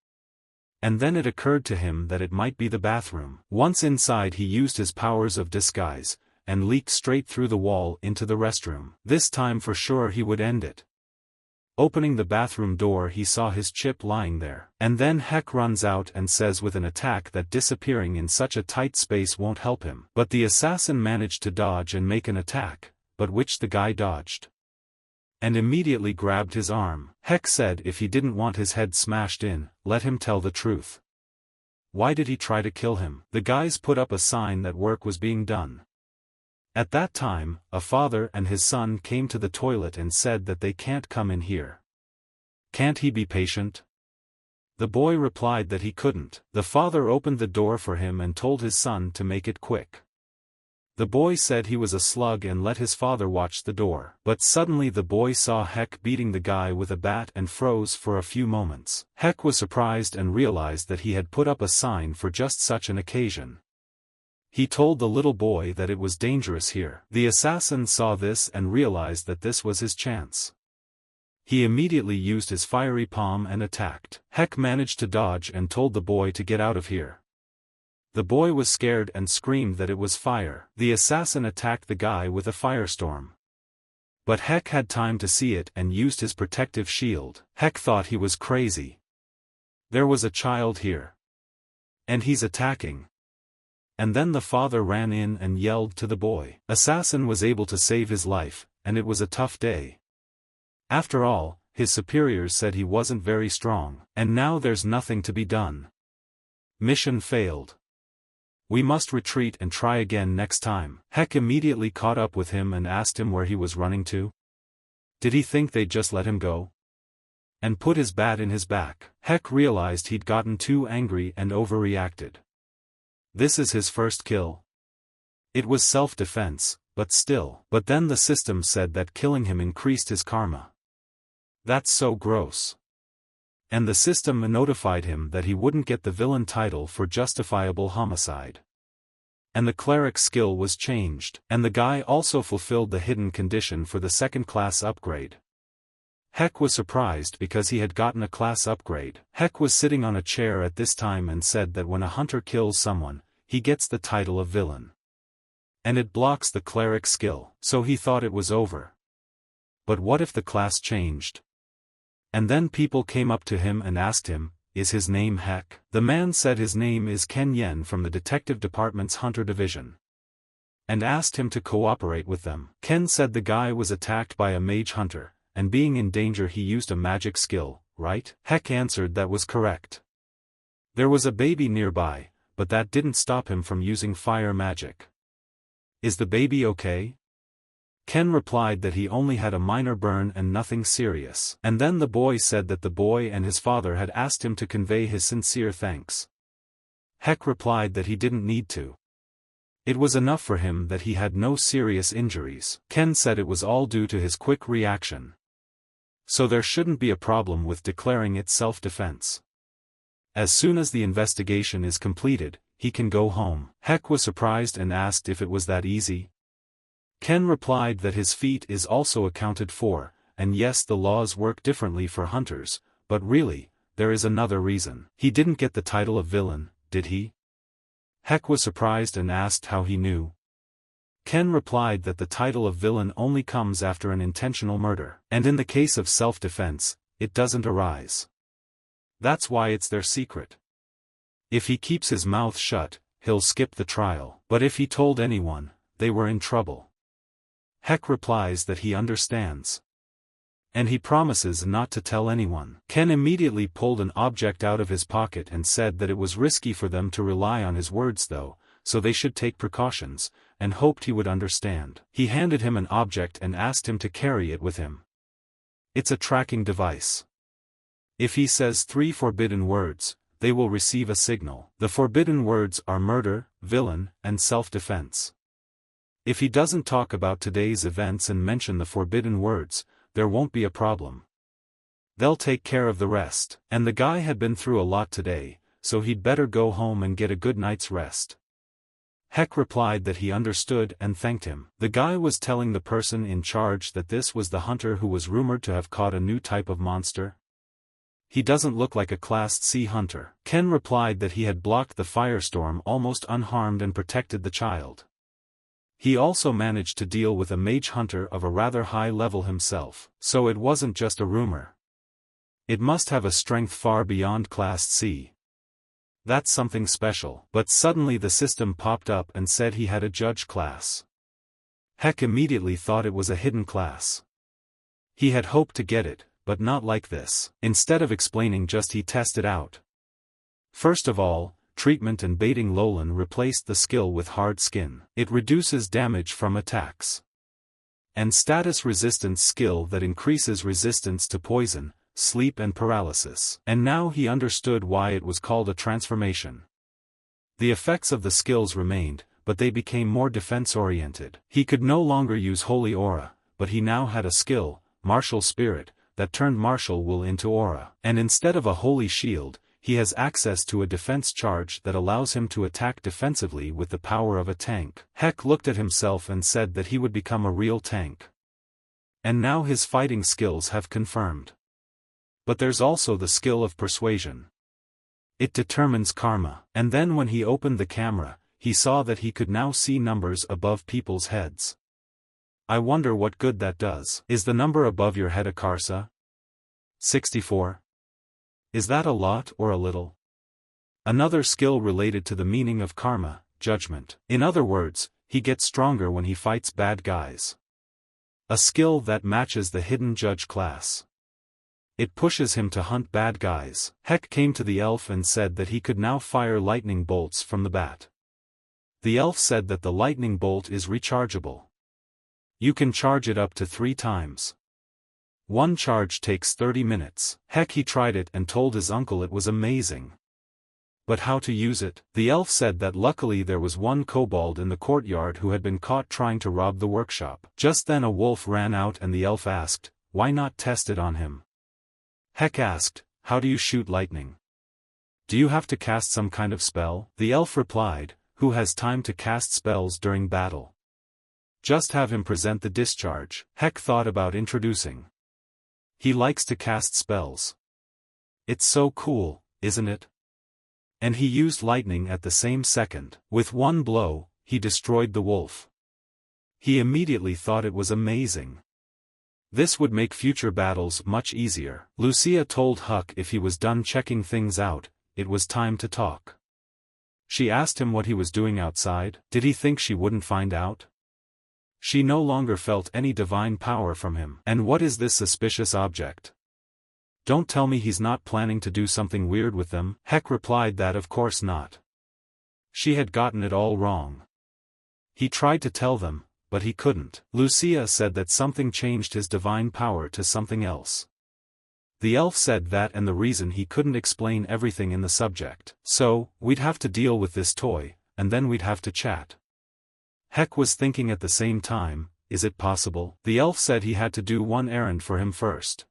And then it occurred to him that it might be the bathroom. Once inside he used his powers of disguise, and leaked straight through the wall into the restroom. This time for sure he would end it. Opening the bathroom door he saw his chip lying there. And then Heck runs out and says with an attack that disappearing in such a tight space won't help him. But the assassin managed to dodge and make an attack, but which the guy dodged. And immediately grabbed his arm. Heck said if he didn't want his head smashed in, let him tell the truth. Why did he try to kill him? The guys put up a sign that work was being done. At that time, a father and his son came to the toilet and said that they can't come in here. Can't he be patient? The boy replied that he couldn't. The father opened the door for him and told his son to make it quick. The boy said he was a slug and let his father watch the door. But suddenly the boy saw Heck beating the guy with a bat and froze for a few moments. Heck was surprised and realized that he had put up a sign for just such an occasion. He told the little boy that it was dangerous here. The assassin saw this and realized that this was his chance. He immediately used his fiery palm and attacked. Heck managed to dodge and told the boy to get out of here. The boy was scared and screamed that it was fire. The assassin attacked the guy with a firestorm. But Heck had time to see it and used his protective shield. Heck thought he was crazy. There was a child here. And he's attacking. And then the father ran in and yelled to the boy. Assassin was able to save his life, and it was a tough day. After all, his superiors said he wasn't very strong, and now there's nothing to be done. Mission failed. We must retreat and try again next time. Heck immediately caught up with him and asked him where he was running to. Did he think they'd just let him go? And put his bat in his back. Heck realized he'd gotten too angry and overreacted. This is his first kill. It was self-defense, but still. But then the system said that killing him increased his karma. That's so gross. And the system notified him that he wouldn't get the villain title for justifiable homicide. And the cleric skill was changed, and the guy also fulfilled the hidden condition for the second class upgrade. Heck was surprised because he had gotten a class upgrade. Heck was sitting on a chair at this time and said that when a hunter kills someone, he gets the title of villain. And it blocks the cleric skill, so he thought it was over. But what if the class changed? And then people came up to him and asked him, is his name Heck? The man said his name is Ken Yen from the Detective Department's Hunter Division. And asked him to cooperate with them. Ken said the guy was attacked by a mage hunter, and being in danger he used a magic skill, right? Heck answered that was correct. There was a baby nearby, but that didn't stop him from using fire magic. Is the baby okay? Ken replied that he only had a minor burn and nothing serious. And then the boy said that the boy and his father had asked him to convey his sincere thanks. Heck replied that he didn't need to. It was enough for him that he had no serious injuries. Ken said it was all due to his quick reaction. So there shouldn't be a problem with declaring it self-defense. As soon as the investigation is completed, he can go home. Heck was surprised and asked if it was that easy. Ken replied that his feat is also accounted for, and yes, the laws work differently for hunters, but really, there is another reason. He didn't get the title of villain, did he? Heck was surprised and asked how he knew. Ken replied that the title of villain only comes after an intentional murder, and in the case of self-defense, it doesn't arise. That's why it's their secret. If he keeps his mouth shut, he'll skip the trial. But if he told anyone, they were in trouble. Heck replies that he understands. And he promises not to tell anyone. Ken immediately pulled an object out of his pocket and said that it was risky for them to rely on his words though, so they should take precautions, and hoped he would understand. He handed him an object and asked him to carry it with him. It's a tracking device. If he says 3 forbidden words, they will receive a signal. The forbidden words are murder, villain, and self-defense. If he doesn't talk about today's events and mention the forbidden words, there won't be a problem. They'll take care of the rest. And the guy had been through a lot today, so he'd better go home and get a good night's rest. Heck replied that he understood and thanked him. The guy was telling the person in charge that this was the hunter who was rumored to have caught a new type of monster. He doesn't look like a Class C hunter. Ken replied that he had blocked the firestorm almost unharmed and protected the child. He also managed to deal with a mage hunter of a rather high level himself, so it wasn't just a rumor. It must have a strength far beyond Class C. That's something special. But suddenly the system popped up and said he had a judge class. Heck immediately thought it was a hidden class. He had hoped to get it, but not like this. Instead of explaining he tested out. First of all, treatment and baiting Lolan replaced the skill with hard skin. It reduces damage from attacks. And status resistance skill that increases resistance to poison, sleep and paralysis. And now he understood why it was called a transformation. The effects of the skills remained, but they became more defense-oriented. He could no longer use Holy Aura, but he now had a skill, Martial Spirit, that turned martial will into aura. And instead of a holy shield, he has access to a defense charge that allows him to attack defensively with the power of a tank. Heck looked at himself and said that he would become a real tank. And now his fighting skills have confirmed. But there's also the skill of persuasion. It determines karma. And then when he opened the camera, he saw that he could now see numbers above people's heads. I wonder what good that does. Is the number above your head a karsa? 64. Is that a lot or a little? Another skill related to the meaning of karma, judgment. In other words, he gets stronger when he fights bad guys. A skill that matches the hidden judge class. It pushes him to hunt bad guys. Heck came to the elf and said that he could now fire lightning bolts from the bat. The elf said that the lightning bolt is rechargeable. You can charge it up to 3 times. One charge takes 30 minutes. Heck, he tried it and told his uncle it was amazing. But how to use it? The elf said that luckily there was one kobold in the courtyard who had been caught trying to rob the workshop. Just then a wolf ran out and the elf asked, why not test it on him? Heck asked, how do you shoot lightning? Do you have to cast some kind of spell? The elf replied, who has time to cast spells during battle? Just have him present the discharge. Heck thought about introducing. He likes to cast spells. It's so cool, isn't it? And he used lightning at the same second. With one blow, he destroyed the wolf. He immediately thought it was amazing. This would make future battles much easier. Lucia told Huck if he was done checking things out, it was time to talk. She asked him what he was doing outside. Did he think she wouldn't find out? She no longer felt any divine power from him. And what is this suspicious object? Don't tell me he's not planning to do something weird with them. Heck replied that of course not. She had gotten it all wrong. He tried to tell them, but he couldn't. Lucia said that something changed his divine power to something else. The elf said that and the reason he couldn't explain everything in the subject. So, we'd have to deal with this toy, and then we'd have to chat. Heck was thinking at the same time, is it possible? The elf said he had to do one errand for him first.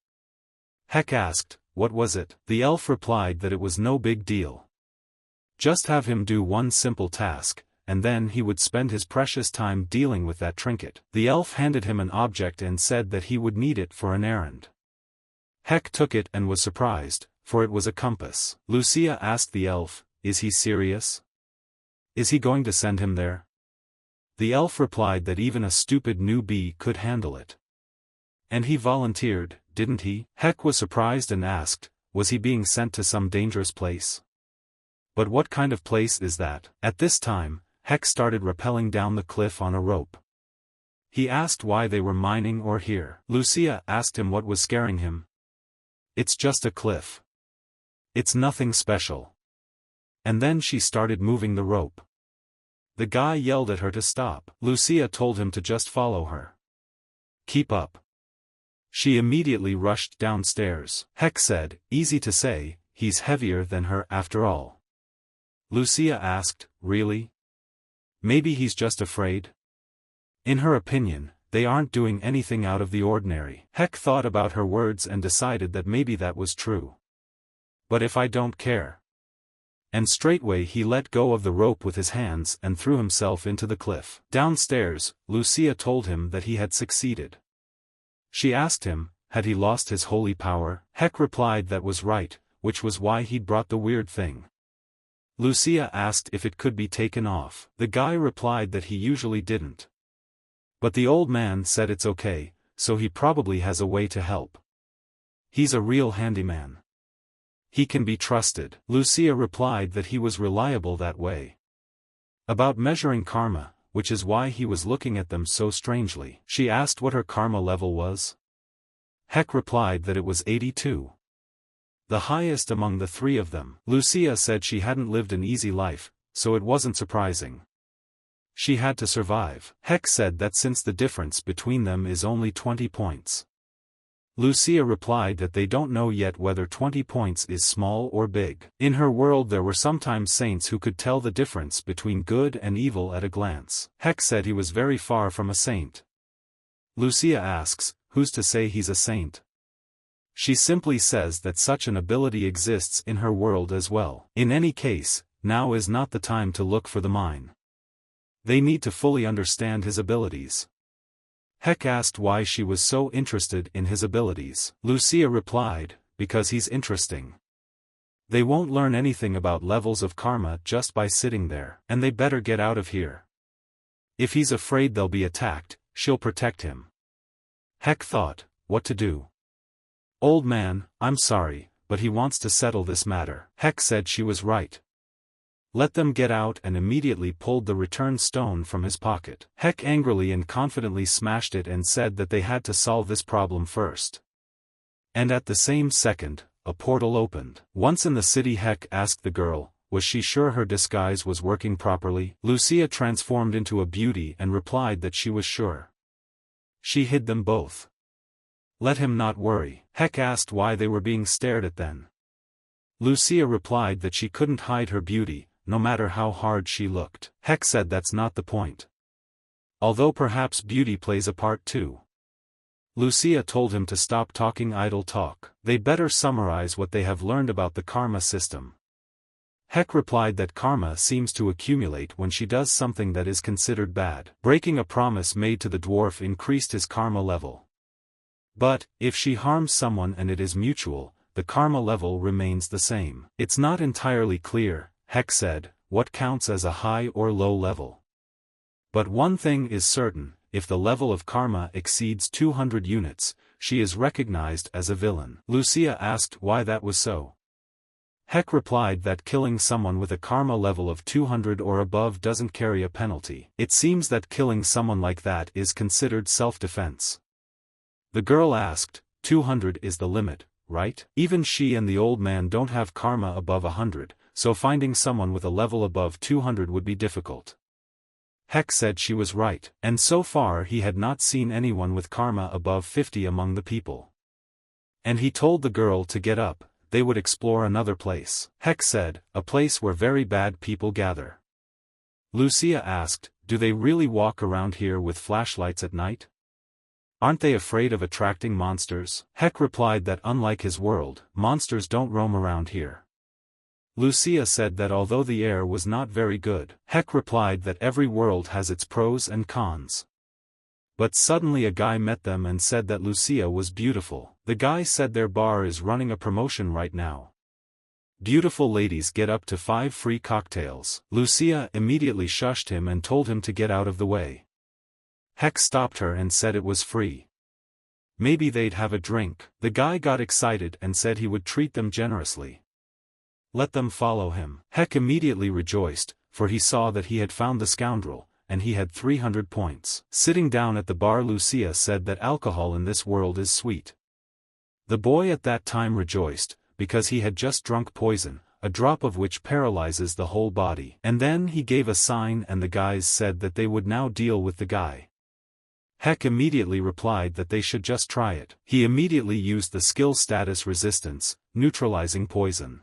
Heck asked, what was it? The elf replied that it was no big deal. Just have him do one simple task, and then he would spend his precious time dealing with that trinket. The elf handed him an object and said that he would need it for an errand. Heck took it and was surprised, for it was a compass. Lucia asked the elf, is he serious? Is he going to send him there? The elf replied that even a stupid newbie could handle it. And he volunteered, didn't he? Heck was surprised and asked, was he being sent to some dangerous place? But what kind of place is that? At this time, Heck started rappelling down the cliff on a rope. He asked why they were mining or here. Lucia asked him what was scaring him. It's just a cliff. It's nothing special. And then she started moving the rope. The guy yelled at her to stop. Lucia told him to just follow her. Keep up. She immediately rushed downstairs. Heck said, easy to say, he's heavier than her after all. Lucia asked, really? Maybe he's just afraid? In her opinion, they aren't doing anything out of the ordinary. Heck thought about her words and decided that maybe that was true. But if I don't care? And straightway he let go of the rope with his hands and threw himself into the cliff. Downstairs, Lucia told him that he had succeeded. She asked him, had he lost his holy power? Heck replied that was right, which was why he'd brought the weird thing. Lucia asked if it could be taken off. The guy replied that he usually didn't. But the old man said it's okay, so he probably has a way to help. He's a real handyman. He can be trusted. Lucia replied that he was reliable that way. About measuring karma, which is why he was looking at them so strangely. She asked what her karma level was. Heck replied that it was 82. The highest among the 3 of them. Lucia said she hadn't lived an easy life, so it wasn't surprising. She had to survive. Heck said that since the difference between them is only 20 points. Lucia replied that they don't know yet whether 20 points is small or big. In her world there were sometimes saints who could tell the difference between good and evil at a glance. Heck said he was very far from a saint. Lucia asks, who's to say he's a saint? She simply says that such an ability exists in her world as well. In any case, now is not the time to look for the mine. They need to fully understand his abilities. Heck asked why she was so interested in his abilities. Lucia replied, because he's interesting. They won't learn anything about levels of karma just by sitting there, and they better get out of here. If he's afraid they'll be attacked, she'll protect him. Heck thought, what to do? Old man, I'm sorry, but he wants to settle this matter. Heck said she was right. Let them get out, and immediately pulled the return stone from his pocket. Heck angrily and confidently smashed it and said that they had to solve this problem first. And at the same second, a portal opened. Once in the city, Heck asked the girl, was she sure her disguise was working properly? Lucia transformed into a beauty and replied that she was sure. She hid them both. Let him not worry. Heck asked why they were being stared at then. Lucia replied that she couldn't hide her beauty, no matter how hard she looked. Heck said that's not the point. Although perhaps beauty plays a part too. Lucia told him to stop talking idle talk. They better summarize what they have learned about the karma system. Heck replied that karma seems to accumulate when she does something that is considered bad. Breaking a promise made to the dwarf increased his karma level. But, if she harms someone and it is mutual, the karma level remains the same. It's not entirely clear, Heck said, what counts as a high or low level. But one thing is certain, if the level of karma exceeds 200 units, she is recognized as a villain. Lucia asked why that was so. Heck replied that killing someone with a karma level of 200 or above doesn't carry a penalty. It seems that killing someone like that is considered self-defense. The girl asked, 200 is the limit, right? Even she and the old man don't have karma above 100, so finding someone with a level above 200 would be difficult. Heck said she was right, and so far he had not seen anyone with karma above 50 among the people. And he told the girl to get up, they would explore another place. Heck said, a place where very bad people gather. Lucia asked, do they really walk around here with flashlights at night? Aren't they afraid of attracting monsters? Heck replied that unlike his world, monsters don't roam around here. Lucia said that although the air was not very good, Heck replied that every world has its pros and cons. But suddenly a guy met them and said that Lucia was beautiful. The guy said their bar is running a promotion right now. Beautiful ladies get up to 5 free cocktails. Lucia immediately shushed him and told him to get out of the way. Heck stopped her and said it was free. Maybe they'd have a drink. The guy got excited and said he would treat them generously. Let them follow him. Heck immediately rejoiced, for he saw that he had found the scoundrel, and he had 300 points. Sitting down at the bar, Lucia said that alcohol in this world is sweet. The boy at that time rejoiced, because he had just drunk poison, a drop of which paralyzes the whole body. And then he gave a sign and the guys said that they would now deal with the guy. Heck immediately replied that they should just try it. He immediately used the skill status resistance, neutralizing poison,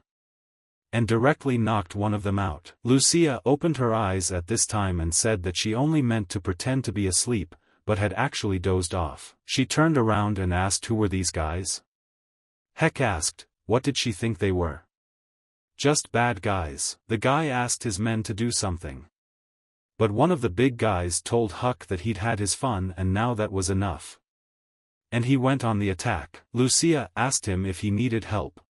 and directly knocked one of them out. Lucia opened her eyes at this time and said that she only meant to pretend to be asleep, but had actually dozed off. She turned around and asked who were these guys? Heck asked, what did she think they were? Just bad guys. The guy asked his men to do something. But one of the big guys told Huck that he'd had his fun and now that was enough. And he went on the attack. Lucia asked him if he needed help.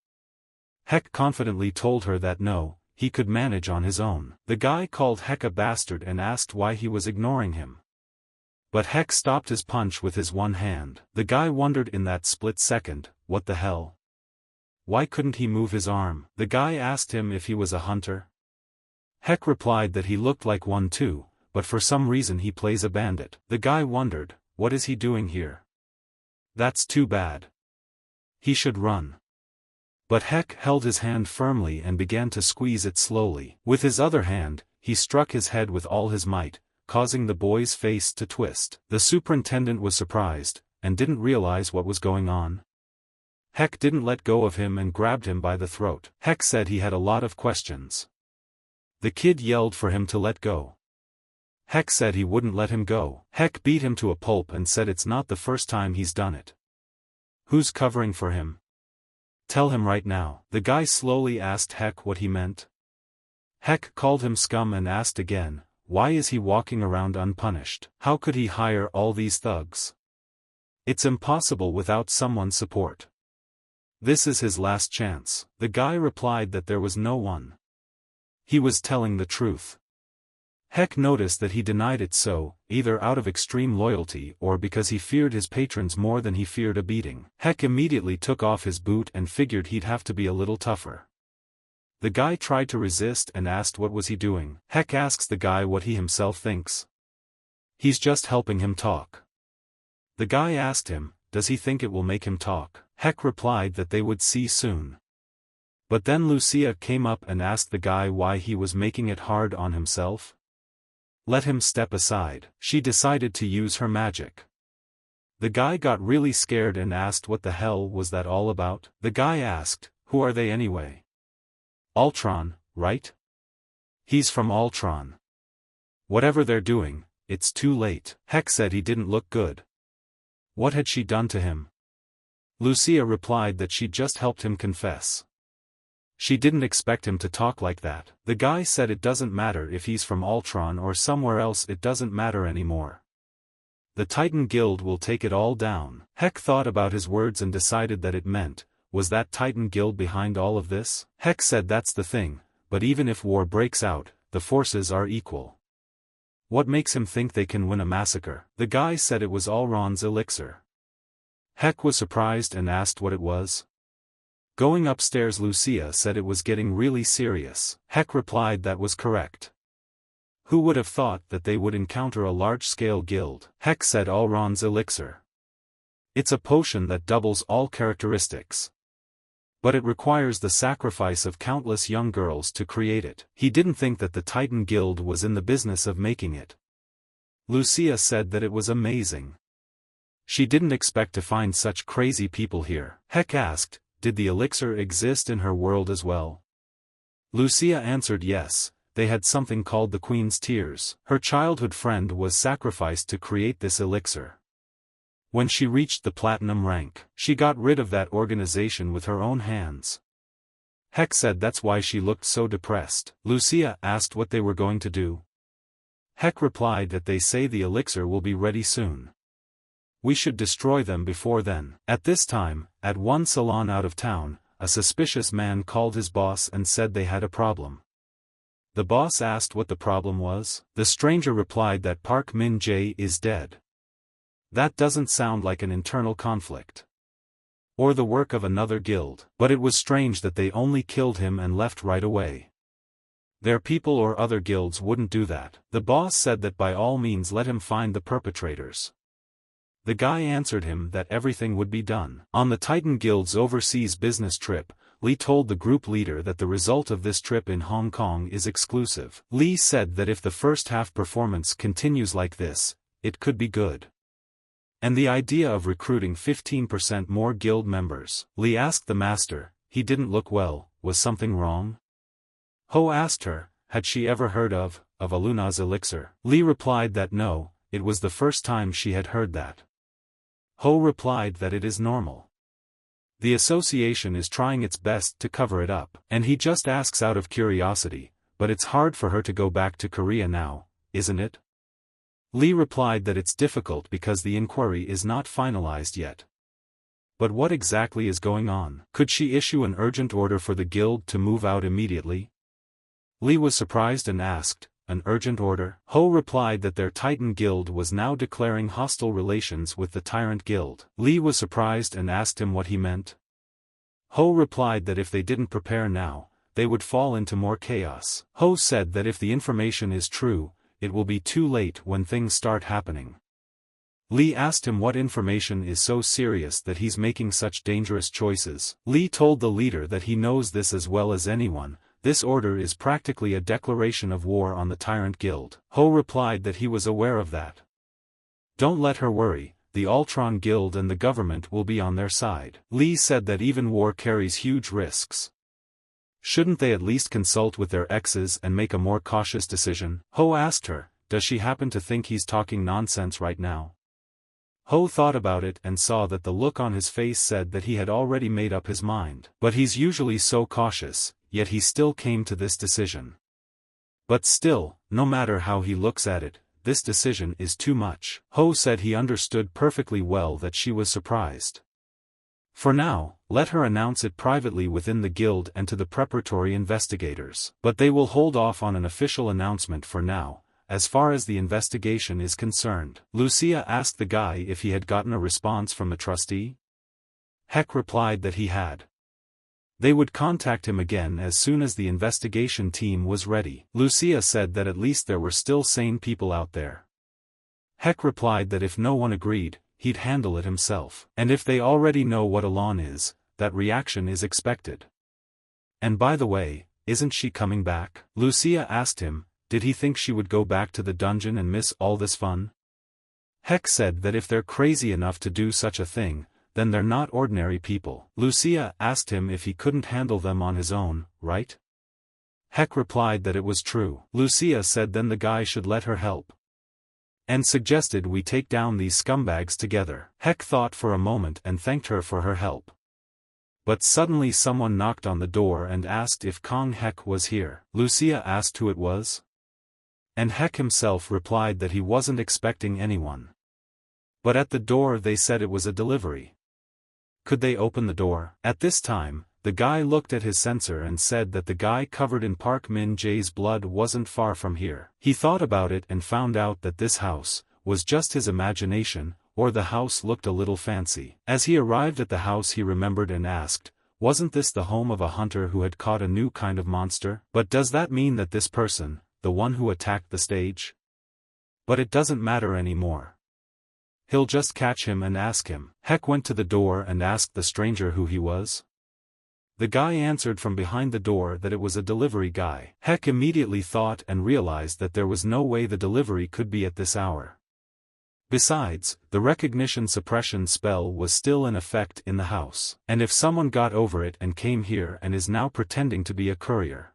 Heck confidently told her that no, he could manage on his own. The guy called Heck a bastard and asked why he was ignoring him. But Heck stopped his punch with his one hand. The guy wondered in that split second, what the hell? Why couldn't he move his arm? The guy asked him if he was a hunter. Heck replied that he looked like one too, but for some reason he plays a bandit. The guy wondered, what is he doing here? That's too bad. He should run. But Heck held his hand firmly and began to squeeze it slowly. With his other hand, he struck his head with all his might, causing the boy's face to twist. The superintendent was surprised, and didn't realize what was going on. Heck didn't let go of him and grabbed him by the throat. Heck said he had a lot of questions. The kid yelled for him to let go. Heck said he wouldn't let him go. Heck beat him to a pulp and said it's not the first time he's done it. Who's covering for him? Tell him right now. The guy slowly asked Heck what he meant. Heck called him scum and asked again, why is he walking around unpunished? How could he hire all these thugs? It's impossible without someone's support. This is his last chance. The guy replied that there was no one. He was telling the truth. Heck noticed that he denied it so, either out of extreme loyalty or because he feared his patrons more than he feared a beating. Heck immediately took off his boot and figured he'd have to be a little tougher. The guy tried to resist and asked what was he doing. Heck asks the guy what he himself thinks. He's just helping him talk. The guy asked him, does he think it will make him talk? Heck replied that they would see soon. But then Lucia came up and asked the guy why he was making it hard on himself. Let him step aside. She decided to use her magic. The guy got really scared and asked what the hell was that all about? The guy asked, who are they anyway? Ultron, right? He's from Ultron. Whatever they're doing, it's too late. Heck said he didn't look good. What had she done to him? Lucia replied that she'd just helped him confess. She didn't expect him to talk like that. The guy said it doesn't matter if he's from Ultron or somewhere else, it doesn't matter anymore. The Titan Guild will take it all down. Heck thought about his words and decided that it meant, was that Titan Guild behind all of this? Heck said that's the thing, but even if war breaks out, the forces are equal. What makes him think they can win a massacre? The guy said it was Ulron's elixir. Heck was surprised and asked what it was. Going upstairs, Lucia said it was getting really serious. Heck replied that was correct. Who would have thought that they would encounter a large-scale guild? Heck said Ulron's elixir. It's a potion that doubles all characteristics. But it requires the sacrifice of countless young girls to create it. He didn't think that the Titan Guild was in the business of making it. Lucia said that it was amazing. She didn't expect to find such crazy people here. Heck asked, did the elixir exist in her world as well? Lucia answered yes, they had something called the Queen's Tears. Her childhood friend was sacrificed to create this elixir. When she reached the platinum rank, she got rid of that organization with her own hands. Heck said that's why she looked so depressed. Lucia asked what they were going to do. Heck replied that they say the elixir will be ready soon. We should destroy them before then. At this time, at one salon out of town, a suspicious man called his boss and said they had a problem. The boss asked what the problem was. The stranger replied that Park Min-jae is dead. That doesn't sound like an internal conflict. Or the work of another guild. But it was strange that they only killed him and left right away. Their people or other guilds wouldn't do that. The boss said that by all means let him find the perpetrators. The guy answered him that everything would be done. On the Titan Guild's overseas business trip, Lee told the group leader that the result of this trip in Hong Kong is exclusive. Lee said that if the first half performance continues like this, it could be good. And the idea of recruiting 15% more guild members. Lee asked the master, he didn't look well, was something wrong? Ho asked her, had she ever heard of Aluna's elixir? Lee replied that no, it was the first time she had heard that. Ho replied that it is normal. The association is trying its best to cover it up. And he just asks out of curiosity, but it's hard for her to go back to Korea now, isn't it? Lee replied that it's difficult because the inquiry is not finalized yet. But what exactly is going on? Could she issue an urgent order for the guild to move out immediately? Lee was surprised and asked, an urgent order? Ho replied that their Titan Guild was now declaring hostile relations with the Tyrant Guild. Lee was surprised and asked him what he meant. Ho replied that if they didn't prepare now, they would fall into more chaos. Ho said that if the information is true, it will be too late when things start happening. Lee asked him what information is so serious that he's making such dangerous choices. Lee told the leader that he knows this as well as anyone. This order is practically a declaration of war on the Tyrant Guild. Ho replied that he was aware of that. Don't let her worry, the Ultron Guild and the government will be on their side. Lee said that even war carries huge risks. Shouldn't they at least consult with their exes and make a more cautious decision? Ho asked her, does she happen to think he's talking nonsense right now? Ho thought about it and saw that the look on his face said that he had already made up his mind. But he's usually so cautious, yet he still came to this decision. But still, no matter how he looks at it, this decision is too much. Ho said he understood perfectly well that she was surprised. For now, let her announce it privately within the guild and to the preparatory investigators. But they will hold off on an official announcement for now, as far as the investigation is concerned. Lucia asked the guy if he had gotten a response from the trustee. Heck replied that he had. They would contact him again as soon as the investigation team was ready. Lucia said that at least there were still sane people out there. Heck replied that if no one agreed, he'd handle it himself. And if they already know what Alon is, that reaction is expected. And by the way, isn't she coming back? Lucia asked him, did he think she would go back to the dungeon and miss all this fun? Heck said that if they're crazy enough to do such a thing, then they're not ordinary people. Lucia asked him if he couldn't handle them on his own, right? Heck replied that it was true. Lucia said then the guy should let her help. And suggested we take down these scumbags together. Heck thought for a moment and thanked her for her help. But suddenly someone knocked on the door and asked if Kong Heck was here. Lucia asked who it was. And Heck himself replied that he wasn't expecting anyone. But at the door they said it was a delivery. Could they open the door? At this time, the guy looked at his sensor and said that the guy covered in Park Min Jae's blood wasn't far from here. He thought about it and found out that this house was just his imagination, or the house looked a little fancy. As he arrived at the house he remembered and asked, wasn't this the home of a hunter who had caught a new kind of monster? But does that mean that this person, the one who attacked the stage? But it doesn't matter anymore. He'll just catch him and ask him. Heck went to the door and asked the stranger who he was. The guy answered from behind the door that it was a delivery guy. Heck immediately thought and realized that there was no way the delivery could be at this hour. Besides, the recognition suppression spell was still in effect in the house. And if someone got over it and came here and is now pretending to be a courier,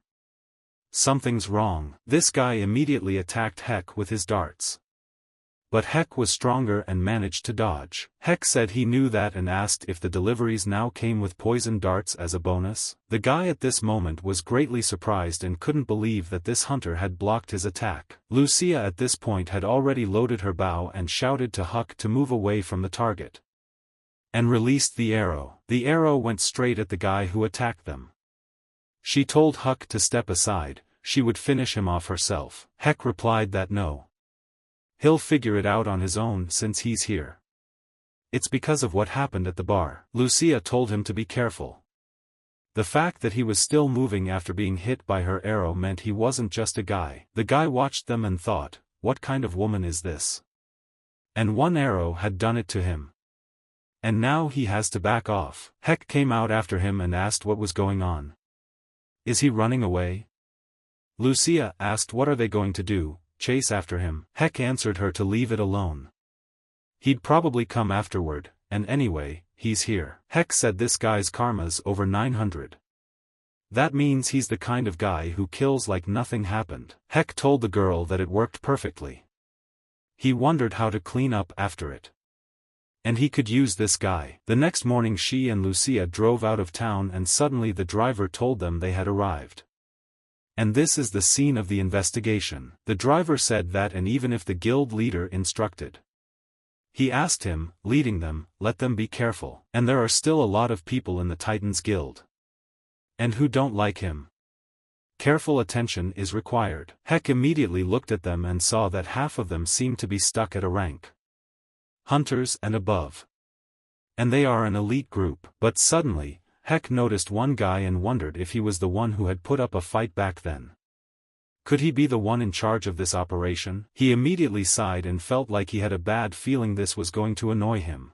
something's wrong. This guy immediately attacked Heck with his darts. But Heck was stronger and managed to dodge. Heck said he knew that and asked if the deliveries now came with poison darts as a bonus. The guy at this moment was greatly surprised and couldn't believe that this hunter had blocked his attack. Lucia at this point had already loaded her bow and shouted to Huck to move away from the target. And released the arrow. The arrow went straight at the guy who attacked them. She told Huck to step aside, she would finish him off herself. Heck replied that no. He'll figure it out on his own since he's here. It's because of what happened at the bar. Lucia told him to be careful. The fact that he was still moving after being hit by her arrow meant he wasn't just a guy. The guy watched them and thought, what kind of woman is this? And one arrow had done it to him. And now he has to back off. Heck came out after him and asked what was going on. Is he running away? Lucia asked what are they going to do? Chase after him. Heck answered her to leave it alone. He'd probably come afterward, and anyway, he's here. Heck said this guy's karma's over 900. That means he's the kind of guy who kills like nothing happened. Heck told the girl that it worked perfectly. He wondered how to clean up after it. And he could use this guy. The next morning she and Lucia drove out of town and suddenly the driver told them they had arrived. And this is the scene of the investigation. The driver said that and even if the guild leader instructed. He asked him, leading them, let them be careful. And there are still a lot of people in the Titans Guild. And who don't like him. Careful attention is required. Heck immediately looked at them and saw that half of them seemed to be stuck at a rank hunters and above. And they are an elite group. But suddenly, Heck noticed one guy and wondered if he was the one who had put up a fight back then. Could he be the one in charge of this operation? He immediately sighed and felt like he had a bad feeling this was going to annoy him.